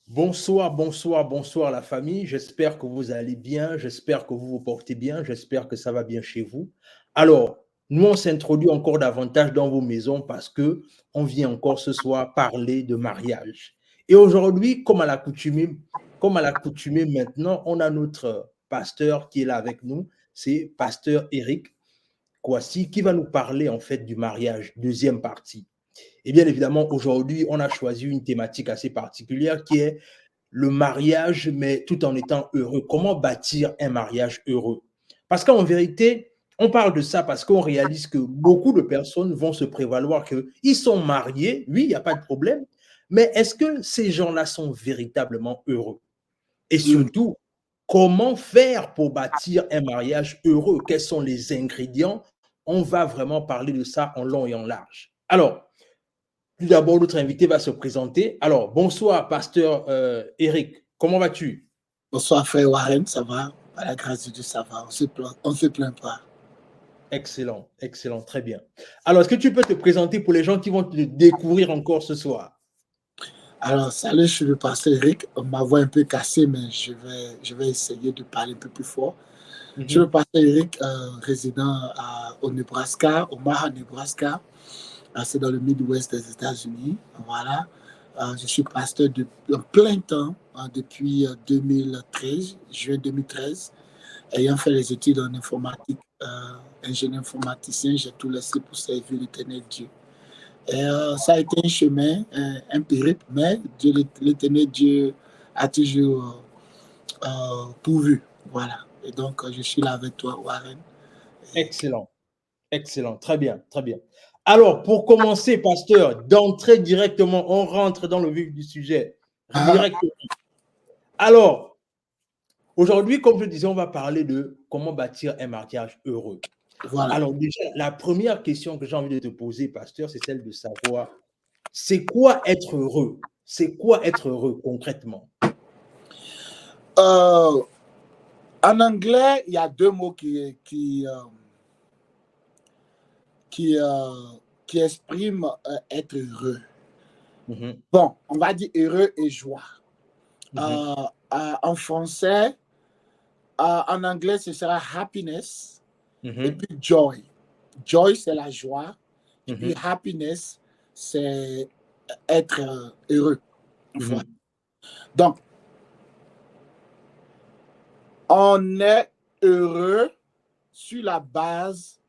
Bonsoir, bonsoir, bonsoir la famille. J'espère que vous allez bien, j'espère que vous vous portez bien, j'espère que ça va bien chez vous. Alors, nous, on s'introduit encore davantage dans vos maisons parce que on vient encore ce soir parler de mariage. Et aujourd'hui, comme à l'accoutumée maintenant, on a notre pasteur qui est là avec nous, c'est pasteur Eric Kouassi qui va nous parler en fait du mariage, deuxième partie. Et bien évidemment, aujourd'hui, on a choisi une thématique assez particulière qui est le mariage, mais tout en étant heureux. Comment bâtir un mariage heureux? Parce qu'en vérité, on parle de ça parce qu'on réalise que beaucoup de personnes vont se prévaloir qu'ils sont mariés, oui, il n'y a pas de problème, mais est-ce que ces gens-là sont véritablement heureux? Et Mm. surtout, comment faire pour bâtir un mariage heureux? Quels sont les ingrédients? On va vraiment parler de ça en long et en large. Alors, tout d'abord, notre invité va se présenter. Alors, bonsoir, pasteur Eric. Comment vas-tu? Bonsoir frère Warren, ça va? Par la grâce de Dieu, ça va. On se plaint pas. Excellent, excellent, très bien. Alors, est-ce que tu peux te présenter pour les gens qui vont te découvrir encore ce soir? Alors, salut, je suis le pasteur Eric. Ma voix est un peu cassée, mais je vais essayer de parler un peu plus fort. Je suis le Mhm. pasteur Eric, résident au Nebraska, au Omaha, Nebraska. C'est dans le Midwest des États-Unis. Voilà. Je suis pasteur en plein temps depuis 2013, juin 2013. Ayant fait les études en informatique, ingénieur informaticien, j'ai tout laissé pour servir l'éternel Dieu. Et ça a été un chemin, un périple, mais l'éternel Dieu a toujours pourvu. Voilà. Et donc, je suis là avec toi, Warren. Et Excellent, excellent, très bien, très bien. Alors, pour commencer, pasteur, d'entrer directement, on rentre dans le vif du sujet. ah, Directement. Alors, aujourd'hui, comme je disais, on va parler de comment bâtir un mariage heureux. voilà. Alors, déjà, la première question que j'ai envie de te poser, pasteur, c'est celle de savoir, c'est quoi être heureux? C'est quoi être heureux concrètement? Euh, En anglais, il y a deux mots qui, qui expriment être heureux. Mhm, Bon, on va dire heureux et joie. mhm, En français, en anglais, ce sera happiness et mhm, puis joy. Joy, c'est la joie. Et puis mhm, happiness, c'est être heureux. Voilà. mhm, Donc, on est heureux sur la base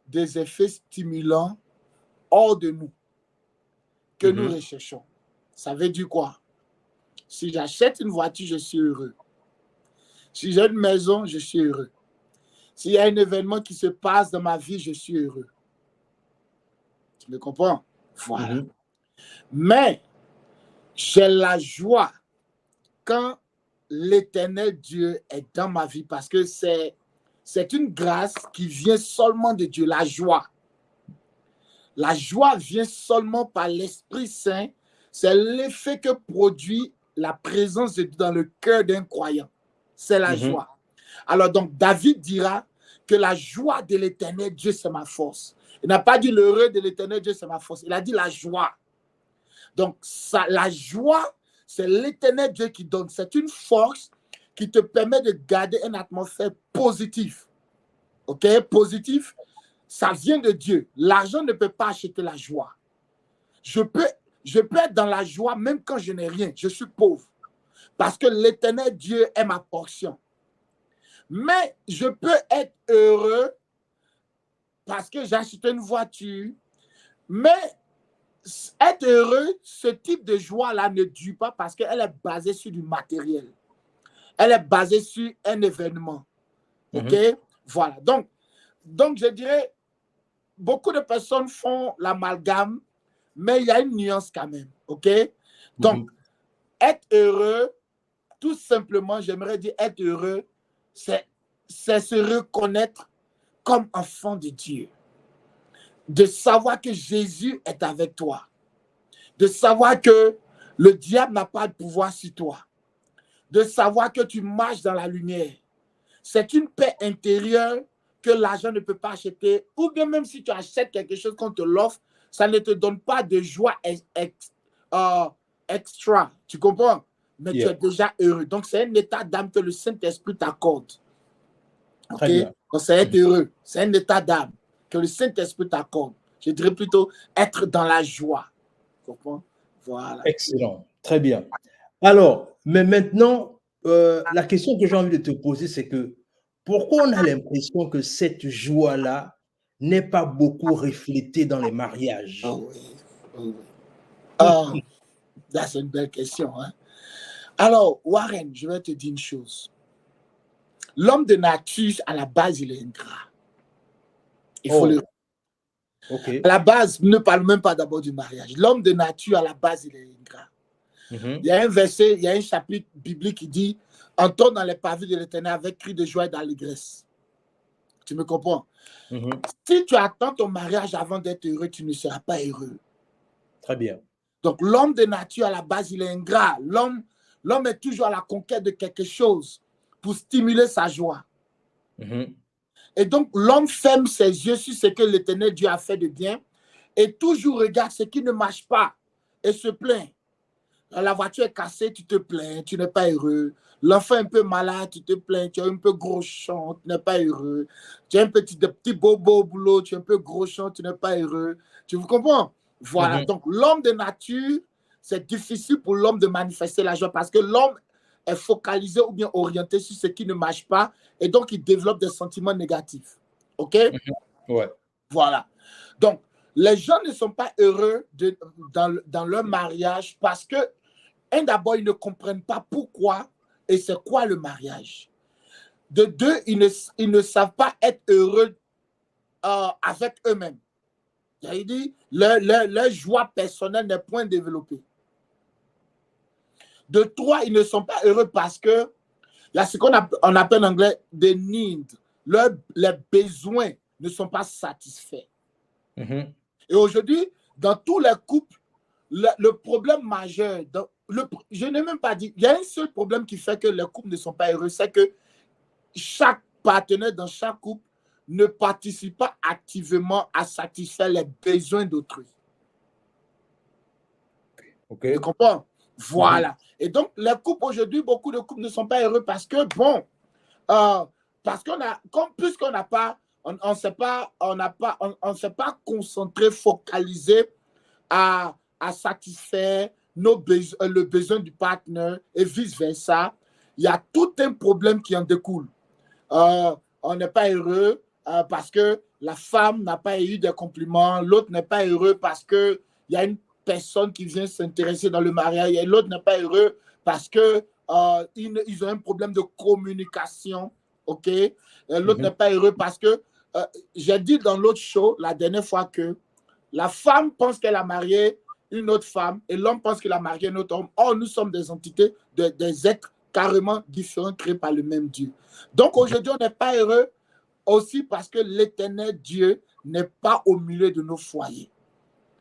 des effets stimulants hors de nous que nous mhm, recherchons. Ça veut dire quoi? Si j'achète une voiture, je suis heureux. Si j'ai une maison, je suis heureux. S'il y a un événement qui se passe dans ma vie, je suis heureux. Tu me comprends? Voilà. mhm, Mais j'ai la joie quand l'éternel Dieu est dans ma vie parce que c'est une grâce qui vient seulement de Dieu, la joie. La joie vient seulement par l'Esprit Saint. C'est l'effet que produit la présence de Dieu dans le cœur d'un croyant. C'est la mhm, joie. Alors donc, David dira que la joie de l'éternel Dieu, c'est ma force. Il n'a pas dit l'heureux de l'éternel Dieu, c'est ma force. Il a dit la joie. Donc, la joie, c'est l'éternel Dieu qui donne. C'est une force qui te permet de garder une atmosphère positive. OK? Positif, ça vient de Dieu. L'argent ne peut pas acheter la joie. Je peux, je peux être dans la joie même quand je n'ai rien. Je suis pauvre. Parce que l'éternel Dieu est ma portion. Mais je peux être heureux parce que j'ai acheté une voiture. Mais être heureux, ce type de joie-là ne dure pas parce qu'elle est basée sur du matériel. Elle est basée sur un événement. OK? mhm, Voilà. Donc, je dirais, beaucoup de personnes font l'amalgame, mais il y a une nuance quand même. OK? Donc, mhm, être heureux, tout simplement, j'aimerais dire être heureux, c'est se reconnaître comme enfant de Dieu. De savoir que Jésus est avec toi. De savoir que le diable n'a pas de pouvoir sur toi. De savoir que tu marches dans la lumière. C'est une paix intérieure que l'argent ne peut pas acheter. Ou bien même si tu achètes quelque chose qu'on te l'offre, ça ne te donne pas de joie extra. Tu comprends? mais tu es déjà heureux. Donc, c'est un état d'âme que le Saint-Esprit t'accorde. Très bien. Donc, c'est être heureux. C'est un état d'âme que le Saint-Esprit t'accorde. Je dirais plutôt être dans la joie. Tu comprends? Voilà. Excellent. Très bien. Alors, mais maintenant, la question que j'ai envie de te poser, c'est que pourquoi on a l'impression que cette joie-là n'est pas beaucoup reflétée dans les mariages? Oh oui. Oh oui. Ah, ça, c'est une belle question. Hein? Alors, Warren, je vais te dire une chose. L'homme de nature, à la base, il est ingrat. Il faut le... OK. À la base, ne parle même pas d'abord du mariage. L'homme de nature, à la base, il est ingrat. Il y a un verset, il y a un chapitre biblique qui dit « Entrons dans les pavés de l'Éternel avec cri de joie et d'allégresse. » Tu me comprends? Si tu attends ton mariage avant d'être heureux, tu ne seras pas heureux. Très bien. Donc, l'homme de nature, à la base, il est ingrat. L'homme est toujours à la conquête de quelque chose pour stimuler sa joie. Et donc, l'homme ferme ses yeux sur ce que l'Éternel Dieu a fait de bien et toujours regarde ce qui ne marche pas et se plaint. La voiture est cassée, tu te plains, tu n'es pas heureux. L'enfant est un peu malade, tu te plains, tu es un peu groschon, tu n'es pas heureux. Tu as un petit bobo au boulot, tu es un peu groschon, tu n'es pas heureux. Tu vous comprends? Voilà. Donc, l'homme de nature, c'est difficile pour l'homme de manifester la joie parce que l'homme est focalisé ou bien orienté sur ce qui ne marche pas et donc il développe des sentiments négatifs. OK? Ouais. Voilà. Donc, les gens ne sont pas heureux dans leur mariage parce que, d'abord, ils ne comprennent pas pourquoi et c'est quoi le mariage. De deux, ils ne savent pas être heureux avec eux-mêmes. Il dit, leur joie personnelle n'est point développée. De trois, ils ne sont pas heureux parce que il y a ce qu'on appelle en anglais des needs. Les besoins ne sont pas satisfaits. Et aujourd'hui, dans tous les couples, le problème majeur, je n'ai même pas dit, il y a un seul problème qui fait que les couples ne sont pas heureux, c'est que chaque partenaire dans chaque couple ne participe pas activement à satisfaire les besoins d'autrui. Tu comprends? Voilà. Et donc, les couples aujourd'hui, beaucoup de couples ne sont pas heureux parce que, parce qu'on a, puisqu'on n'a pas, on ne s'est pas concentré, focalisé à satisfaire le besoin du partenaire et vice-versa. Il y a tout un problème qui en découle. On n'est pas heureux parce que la femme n'a pas eu des compliments, l'autre n'est pas heureux parce qu'il y a une personne qui vient s'intéresser dans le mariage et l'autre n'est pas heureux parce que ils ont un problème de communication, ok? L'autre n'est pas heureux parce que j'ai dit dans l'autre show la dernière fois que la femme pense qu'elle a marié une autre femme et l'homme pense qu'il a marié un autre homme. Or, nous sommes des entités, des êtres carrément différents créés par le même Dieu. Donc aujourd'hui, on n'est pas heureux aussi parce que l'Éternel Dieu n'est pas au milieu de nos foyers.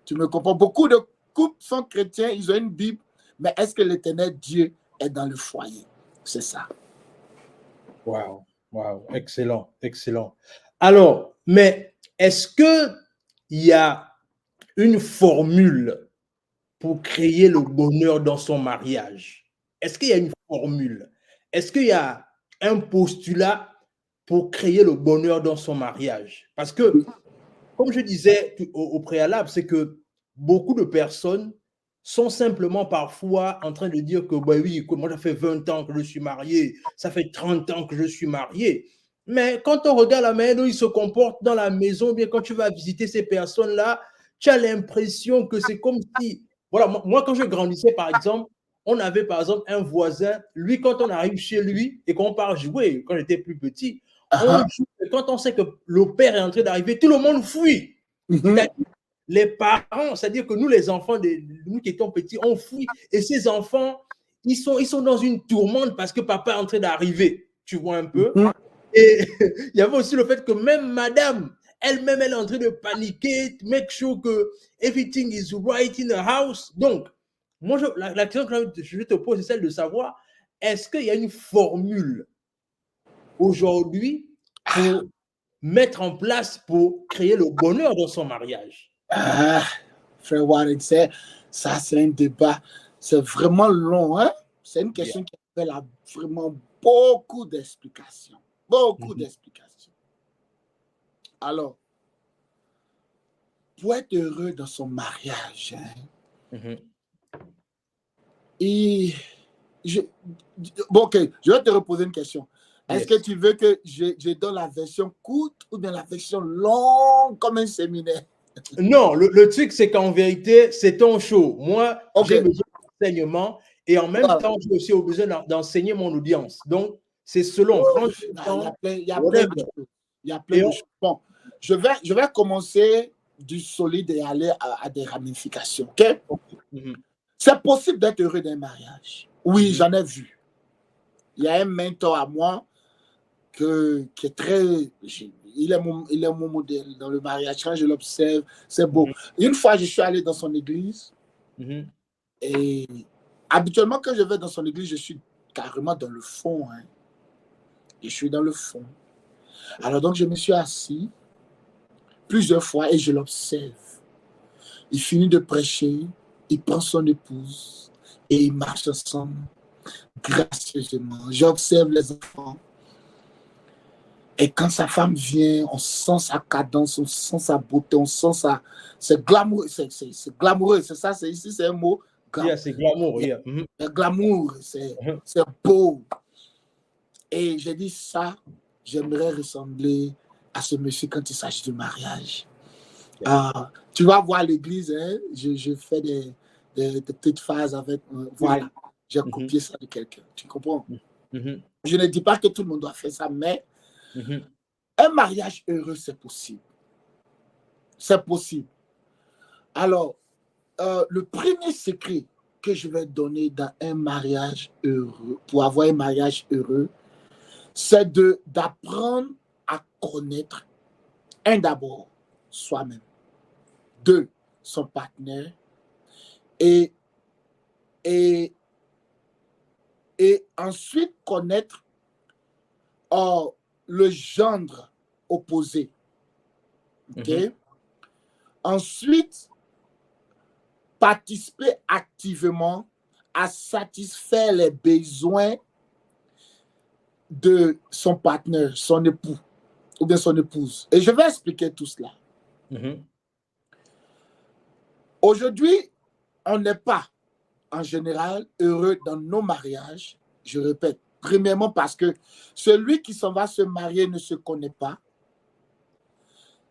Tu me comprends? Beaucoup de couples sont chrétiens, ils ont une Bible, mais est-ce que l'Éternel Dieu est dans le foyer? C'est ça. Wow, wow, excellent, excellent. Alors, mais est-ce qu'il y a une formule pour créer le bonheur dans son mariage? Est-ce qu'il y a une formule? Est-ce qu'il y a un postulat pour créer le bonheur dans son mariage? Parce que, comme je disais au préalable, c'est que beaucoup de personnes sont simplement parfois en train de dire que, bah oui, moi, ça fait 20 ans que je suis marié, ça fait 30 ans que je suis marié. Mais quand on regarde la manière dont ils se comportent dans la maison, bien quand tu vas visiter ces personnes-là, tu as l'impression que c'est comme si, voilà, moi quand je grandissais, par exemple, on avait par exemple un voisin, lui, quand on arrive chez lui et qu'on part jouer, quand j'étais plus petit, quand on sait que le père est en train d'arriver, tout le monde fuit. Les parents, c'est-à-dire que nous, les enfants, nous qui étions petits, on fuit. Et ces enfants, ils sont dans une tourmente parce que papa est en train d'arriver. Tu vois un peu? Et il y avait aussi le fait que même madame, elle-même, elle est en train de paniquer, make sure que everything is right in the house. Donc, moi, la question que je te pose, c'est celle de savoir, est-ce qu'il y a une formule aujourd'hui pour mettre en place pour créer le bonheur dans son mariage? Frère Warren, ça c'est un débat, c'est vraiment long, hein? C'est une question qui appelle à vraiment beaucoup d'explications. Beaucoup d'explications. Alors, pour être heureux dans son mariage, bon, ok, je vais te reposer une question. Est-ce que tu veux que je donne la version courte ou bien la version longue comme un séminaire? Non, le truc, c'est qu'en vérité, c'est ton show. Moi, j'ai besoin d'enseignement et en même temps, j'ai aussi besoin d'enseigner mon audience. Donc, c'est selon. Il y a plein de choses. Il y a plein de choses. Bon, je vais commencer du solide et aller à des ramifications. Ok? C'est possible d'être heureux d'un mariage. Oui, j'en ai vu. Il y a un mentor à moi qui est très... Il est mon modèle dans le mariage. Quand je l'observe, c'est beau. Une fois, je suis allé dans son église et habituellement, quand je vais dans son église, je suis carrément dans le fond. Hein. Je suis dans le fond. Alors donc, je me suis assis plusieurs fois et je l'observe. Il finit de prêcher, il prend son épouse et ils marchent ensemble gracieusement. J'observe les enfants. Et quand sa femme vient, on sent sa cadence, on sent sa beauté, on sent sa... C'est glamour, c'est glamoureux, c'est ça, ici c'est un mot. C'est glamour, glamour, c'est beau. Et j'ai dit ça, j'aimerais ressembler à ce monsieur quand il s'agit du mariage. Tu vas voir l'église, hein, je fais des petites phases avec... voilà, j'ai copié ça de quelqu'un, tu comprends? Je ne dis pas que tout le monde doit faire ça, mais un mariage heureux, c'est possible. C'est possible. Alors, le premier secret que je vais donner dans un mariage heureux, pour avoir un mariage heureux, c'est d'apprendre à connaître, d'abord, soi-même, son partenaire, et ensuite connaître le gendre opposé. Okay? Ensuite, participer activement à satisfaire les besoins de son partenaire, son époux ou bien son épouse. Et je vais expliquer tout cela. Aujourd'hui, on n'est pas en général heureux dans nos mariages. Je répète, premièrement parce que celui qui s'en va se marier ne se connaît pas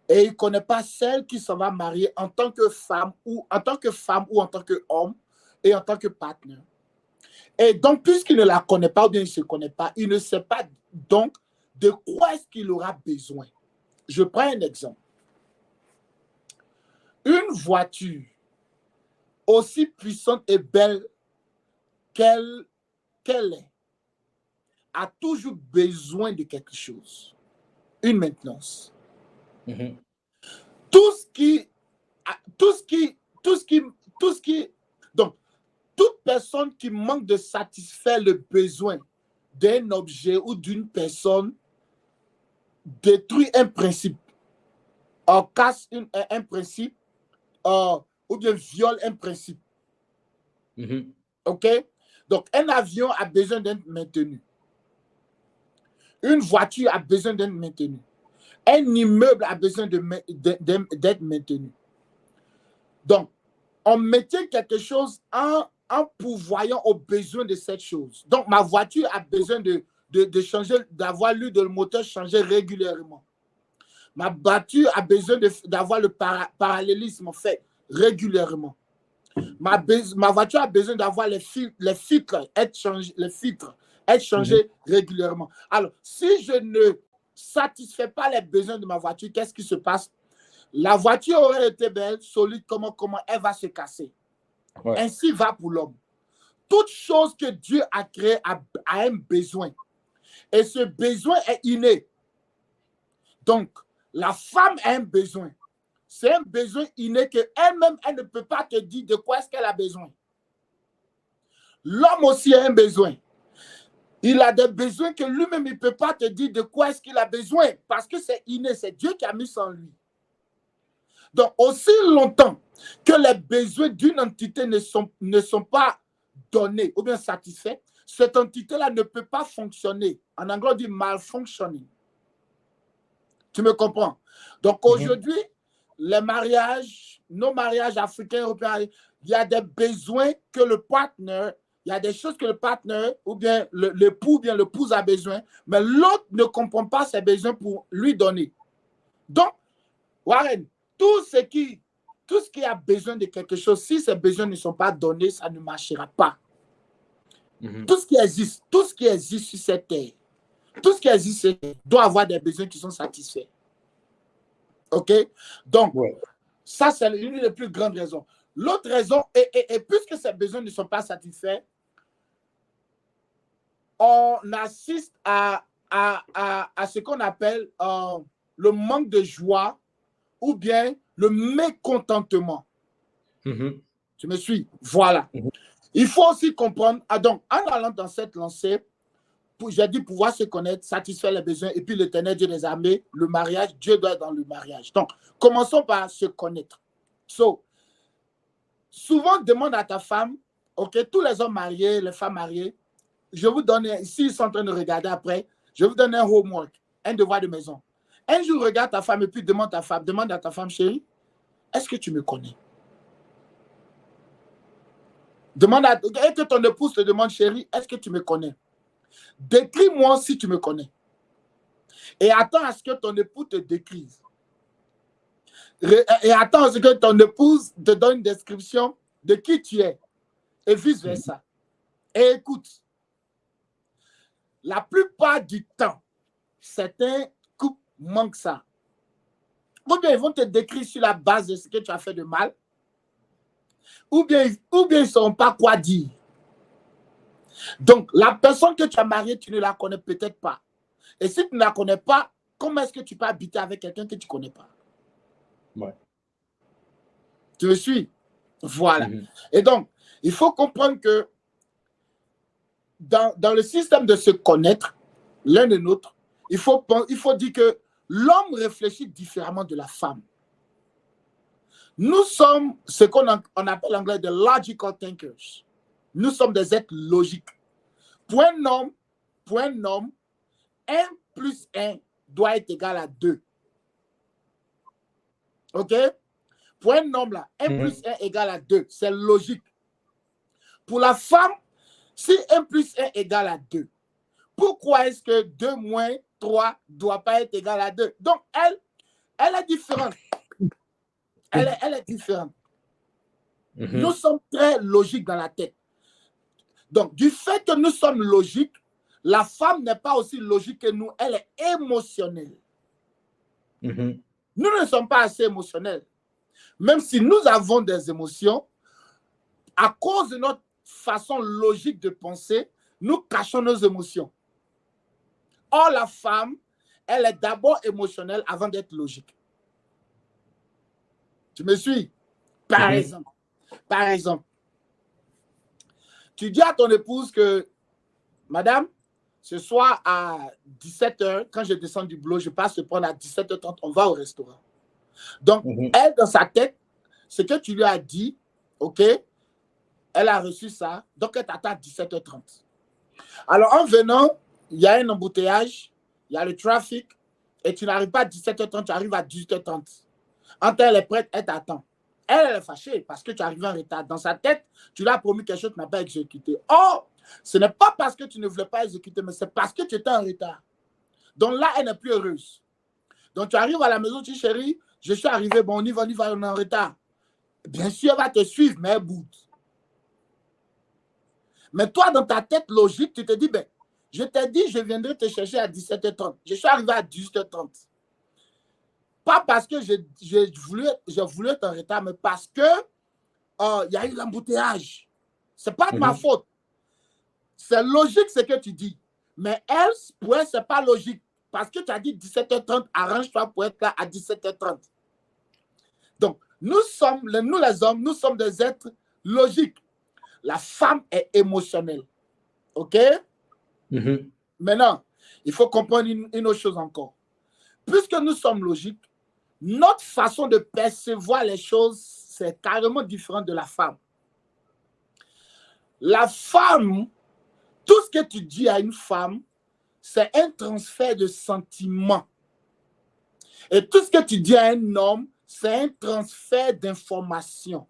et il ne connaît pas celle qui s'en va marier en tant que femme ou en tant qu'homme et en tant que partenaire. Et donc, puisqu'il ne la connaît pas ou bien il ne se connaît pas, il ne sait pas donc de quoi est-ce qu'il aura besoin. Je prends un exemple. Une voiture aussi puissante et belle qu'elle est, a toujours besoin de quelque chose, une maintenance. Donc, toute personne qui manque de satisfaire le besoin d'un objet ou d'une personne détruit un principe, casse un principe, ou bien viole un principe. OK? Donc, un avion a besoin d'être maintenu. Une voiture a besoin d'être maintenue. Un immeuble a besoin d'être maintenu. Donc, on maintient quelque chose en pourvoyant aux besoins de cette chose. Donc, ma voiture a besoin de changer, d'avoir l'huile de moteur changé régulièrement. Ma voiture a besoin d'avoir le parallélisme fait régulièrement. Ma voiture a besoin d'avoir les filtres être changés régulièrement. Alors, si je ne satisfais pas les besoins de ma voiture, qu'est-ce qui se passe? La voiture aurait été belle, solide, comment elle va se casser. Ouais. Ainsi va pour l'homme. Toute chose que Dieu a créée a un besoin. Et ce besoin est inné. Donc, la femme a un besoin. C'est un besoin inné qu'elle-même, elle ne peut pas te dire de quoi est-ce qu'elle a besoin. L'homme aussi a un besoin. Il a des besoins que lui-même, il ne peut pas te dire de quoi est-ce qu'il a besoin. Parce que c'est inné, c'est Dieu qui a mis ça en lui. Donc, aussi longtemps que les besoins d'une entité ne sont pas donné ou bien satisfait, cette entité-là ne peut pas fonctionner. En anglais, on dit malfunctioning. Tu me comprends? Donc aujourd'hui, les mariages, nos mariages africains, européens, il y a des besoins que le partenaire, il y a des choses que le partenaire ou bien l'époux ou bien l'épouse a besoin, mais l'autre ne comprend pas ses besoins pour lui donner. Donc, Warren, tout ce qui a besoin de quelque chose, si ces besoins ne sont pas donnés, ça ne marchera pas. Tout ce qui existe sur cette terre, tout ce qui existe doit avoir des besoins qui sont satisfaits. OK? Donc, ça, c'est l'une des plus grandes raisons. L'autre raison, et puisque ces besoins ne sont pas satisfaits, on assiste à ce qu'on appelle le manque de joie ou bien le mécontentement. Tu me suis? Voilà. Il faut aussi comprendre, donc, en allant dans cette lancée, j'ai dit pouvoir se connaître, satisfaire les besoins, et puis l'Éternel Dieu des armées, le mariage, Dieu doit être dans le mariage. Donc, commençons par se connaître. Souvent, demande à ta femme, OK, tous les hommes mariés, les femmes mariées, je vous donne, s'ils sont en train de regarder après, je vous donne un homework, un devoir de maison. Un jour, regarde ta femme et puis demande à ta femme, chérie, est-ce que tu me connais? Et que ton épouse te demande, chérie, est-ce que tu me connais? Décris-moi si tu me connais. Et attends à ce que ton époux te décrive. Et attends à ce que ton épouse te donne une description de qui tu es. Et vice-versa. Et écoute, la plupart du temps, certains couples manquent ça. Ou bien ils vont te décrire sur la base de ce que tu as fait de mal. Ou bien ils ne sauront pas quoi dire. Donc, la personne que tu as mariée, tu ne la connais peut-être pas. Et si tu ne la connais pas, comment est-ce que tu peux habiter avec quelqu'un que tu ne connais pas? Ouais. Tu me suis? Voilà. Et donc, il faut comprendre que dans le système de se connaître, l'un de l'autre, il faut dire que l'homme réfléchit différemment de la femme. Nous sommes ce qu'on appelle en anglais des logical thinkers. Nous sommes des êtres logiques. Point nomme, 1 plus 1 doit être égal à 2. OK? Point nomme là, 1 plus 1 égale à 2. C'est logique. Pour la femme, si 1 plus 1 égale à 2, pourquoi est-ce que 2 moins 3 ne doit pas être égal à 2? Donc, elle est différente. Elle est différente. Nous sommes très logiques dans la tête. Donc, du fait que nous sommes logiques, la femme n'est pas aussi logique que nous. Elle est émotionnelle. Nous ne sommes pas assez émotionnels. Même si nous avons des émotions, à cause de notre façon logique de penser, nous cachons nos émotions. Or, la femme, elle est d'abord émotionnelle avant d'être logique. Tu me suis? Par exemple, tu dis à ton épouse que, madame, ce soir à 17h, quand je descends du boulot, je passe te prendre à 17h30, on va au restaurant. Donc, elle, dans sa tête, ce que tu lui as dit, OK, elle a reçu ça, donc elle t'attend à 17h30. Alors, en venant, il y a un embouteillage, il y a le trafic, et tu n'arrives pas à 17h30, tu arrives à 18h30. Quand elle est prête, elle t'attend. Elle est fâchée parce que tu arrives en retard. Dans sa tête, tu lui as promis quelque chose que tu n'as pas exécuté. Or, ce n'est pas parce que tu ne voulais pas exécuter, mais c'est parce que tu étais en retard. Donc là, elle n'est plus heureuse. Donc tu arrives à la maison, tu dis, chérie, je suis arrivé, bon, on y va, on est en retard. Bien sûr, elle va te suivre, mais elle boude. Mais toi, dans ta tête logique, tu te dis, ben, je t'ai dit, je viendrai te chercher à 17h30. Je suis arrivé à 18h30. Pas parce que j'ai voulu être en retard, mais parce que y a eu l'embouteillage. Ce n'est pas de ma faute. C'est logique ce que tu dis. Mais elle, pour elle, ce n'est pas logique. Parce que tu as dit 17h30, arrange-toi pour être là à 17h30. Donc, nous les hommes, nous sommes des êtres logiques. La femme est émotionnelle. OK? Maintenant, il faut comprendre une autre chose encore. Puisque nous sommes logiques, notre façon de percevoir les choses, c'est carrément différent de la femme. La femme, tout ce que tu dis à une femme, c'est un transfert de sentiments. Et tout ce que tu dis à un homme, c'est un transfert d'informations.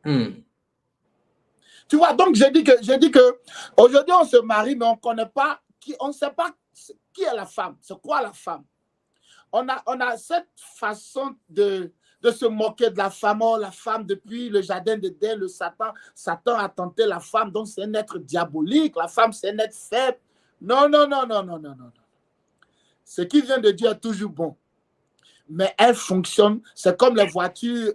Tu vois, donc j'ai dit que aujourd'hui on se marie, mais on connaît pas on ne sait pas qui est la femme, c'est quoi la femme. On a cette façon de se moquer de la femme. Oh, la femme, depuis le jardin d'Éden, le Satan a tenté la femme, donc c'est un être diabolique. La femme, c'est un être faible. Non. Ce qu'il vient de dire est toujours bon. Mais elle fonctionne, c'est comme les voitures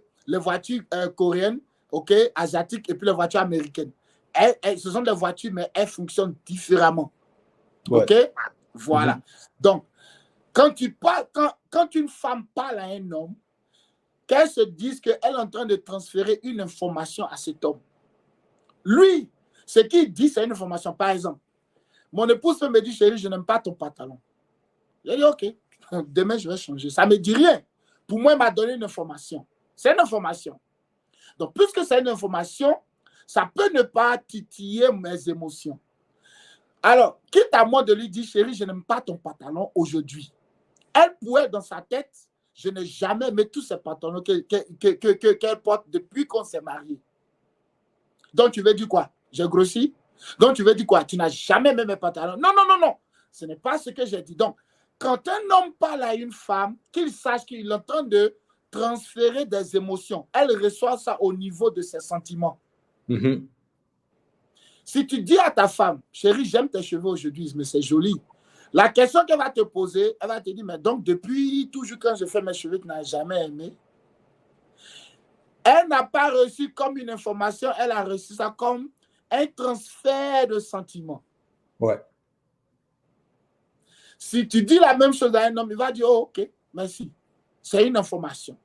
coréennes, ok, asiatiques, et puis les voitures américaines. Ce sont des voitures, mais elles fonctionnent différemment. Ouais. Ok, voilà. Donc, quand une femme parle à un homme, qu'elle se dise qu'elle est en train de transférer une information à cet homme. Lui, ce qu'il dit, c'est une information. Par exemple, mon épouse me dit, chérie, je n'aime pas ton pantalon. J'ai dit, ok, demain je vais changer. Ça ne me dit rien. Pour moi, il m'a donné une information. C'est une information. Donc, puisque c'est une information, ça peut ne pas titiller mes émotions. Alors, quitte à moi de lui dire, chérie, je n'aime pas ton pantalon aujourd'hui. Elle pourrait, dans sa tête, je n'ai jamais aimé tous ces pantalons qu'elle porte depuis qu'on s'est mariés. Donc, tu veux dire quoi? J'ai grossi? Donc, tu veux dire quoi? Tu n'as jamais aimé mes pantalons? Non. Ce n'est pas ce que j'ai dit. Donc, quand un homme parle à une femme, qu'il sache qu'il est en train de transférer des émotions. Elle reçoit ça au niveau de ses sentiments. Si tu dis à ta femme, chérie, j'aime tes cheveux aujourd'hui, mais c'est joli. La question qu'elle va te poser, elle va te dire, mais donc depuis toujours quand je fais mes cheveux, tu n'as jamais aimé. Elle n'a pas reçu comme une information, elle a reçu ça comme un transfert de sentiments. Ouais. Si tu dis la même chose à un homme, il va dire, oh, ok, merci. C'est une information.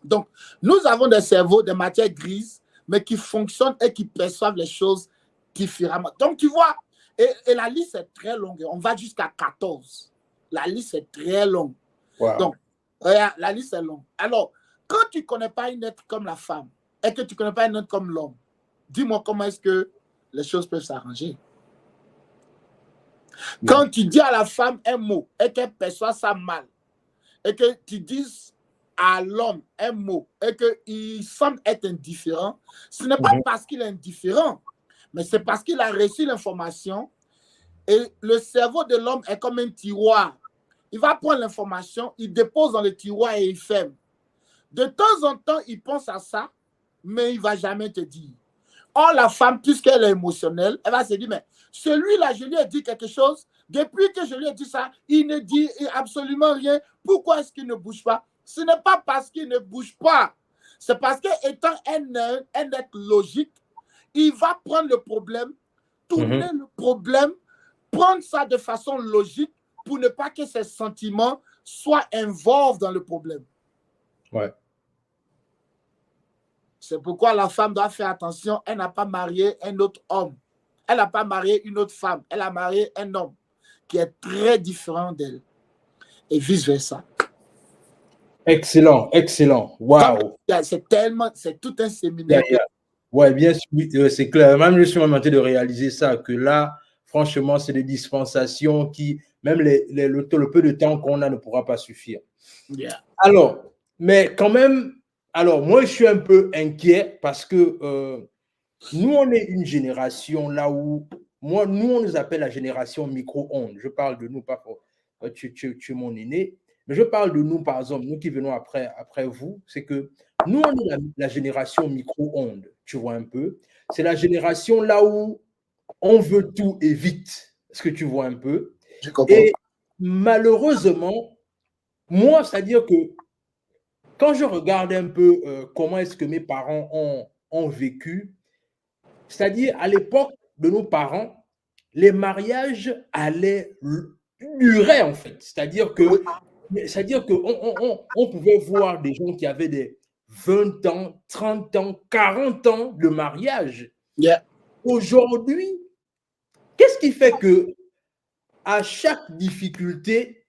Donc, nous avons des cerveaux, des matières grises, mais qui fonctionnent et qui perçoivent les choses différemment. Donc, tu vois, et la liste est très longue. On va jusqu'à 14. La liste est très longue. Wow. Donc, regarde, la liste est longue. Alors, quand tu ne connais pas une être comme la femme et que tu ne connais pas une être comme l'homme, dis-moi comment est-ce que les choses peuvent s'arranger. Quand tu dis à la femme un mot et qu'elle perçoit ça mal, et que tu dises à l'homme un mot et qu'il semble être indifférent, ce n'est pas parce qu'il est indifférent, mais c'est parce qu'il a reçu l'information et le cerveau de l'homme est comme un tiroir. Il va prendre l'information, il dépose dans le tiroir et il ferme. De temps en temps, il pense à ça, mais il ne va jamais te dire. Or, la femme, puisqu'elle est émotionnelle, elle va se dire, mais celui-là, je lui ai dit quelque chose. Depuis que je lui ai dit ça, il ne dit absolument rien. Pourquoi est-ce qu'il ne bouge pas? Ce n'est pas parce qu'il ne bouge pas. C'est parce qu'étant un être logique, il va prendre le problème, tourner le problème, prendre ça de façon logique pour ne pas que ses sentiments soient involvés dans le problème. Ouais. C'est pourquoi la femme doit faire attention. Elle n'a pas marié un autre homme. Elle n'a pas marié une autre femme. Elle a marié un homme qui est très différent d'elle. Et vice-versa. Excellent. Wow. C'est tout un séminaire. Ouais, bien sûr, c'est clair. Même je suis en train de réaliser ça, que là, franchement, c'est des dispensations qui, même le peu de temps qu'on a ne pourra pas suffire. Yeah. Alors, mais quand même, moi, je suis un peu inquiet parce que nous, on est une génération là où, nous, on nous appelle la génération micro-ondes. Je parle de nous, pas pour, tu es mon aîné, mais je parle de nous, par exemple, nous qui venons après vous, c'est que nous, on est la génération micro-ondes, tu vois un peu. C'est la génération là où on veut tout et vite. Est-ce que tu vois un peu? Je comprends. Et malheureusement, moi, c'est-à-dire que quand je regarde un peu comment est-ce que mes parents ont vécu, c'est-à-dire à l'époque de nos parents, les mariages duraient en fait. C'est-à-dire qu'on pouvait voir des gens qui avaient des 20 ans, 30 ans, 40 ans de mariage. Yeah. Aujourd'hui, qu'est-ce qui fait que à chaque difficulté,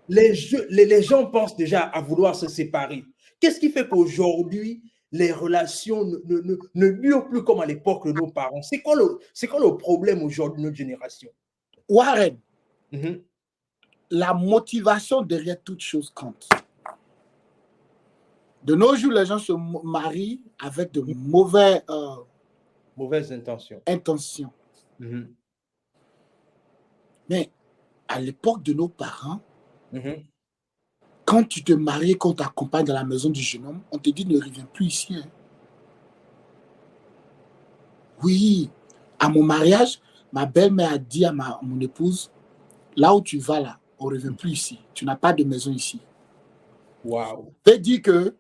les gens pensent déjà à vouloir se séparer? Qu'est-ce qui fait qu'aujourd'hui, les relations ne durent plus comme à l'époque de nos parents. C'est quoi le problème aujourd'hui de notre génération? Warren, Mhm. la motivation derrière toute chose compte. De nos jours, les gens se marient avec de mauvaises intentions. Mhm. Mais à l'époque de nos parents, Mhm. quand tu te maries, quand on t'accompagne dans la maison du jeune homme, on te dit ne reviens plus ici. Hein. Oui, à mon mariage, ma belle-mère a dit à mon épouse, là où tu vas là, on ne revient plus ici. Tu n'as pas de maison ici. Wow. Ça veut dire que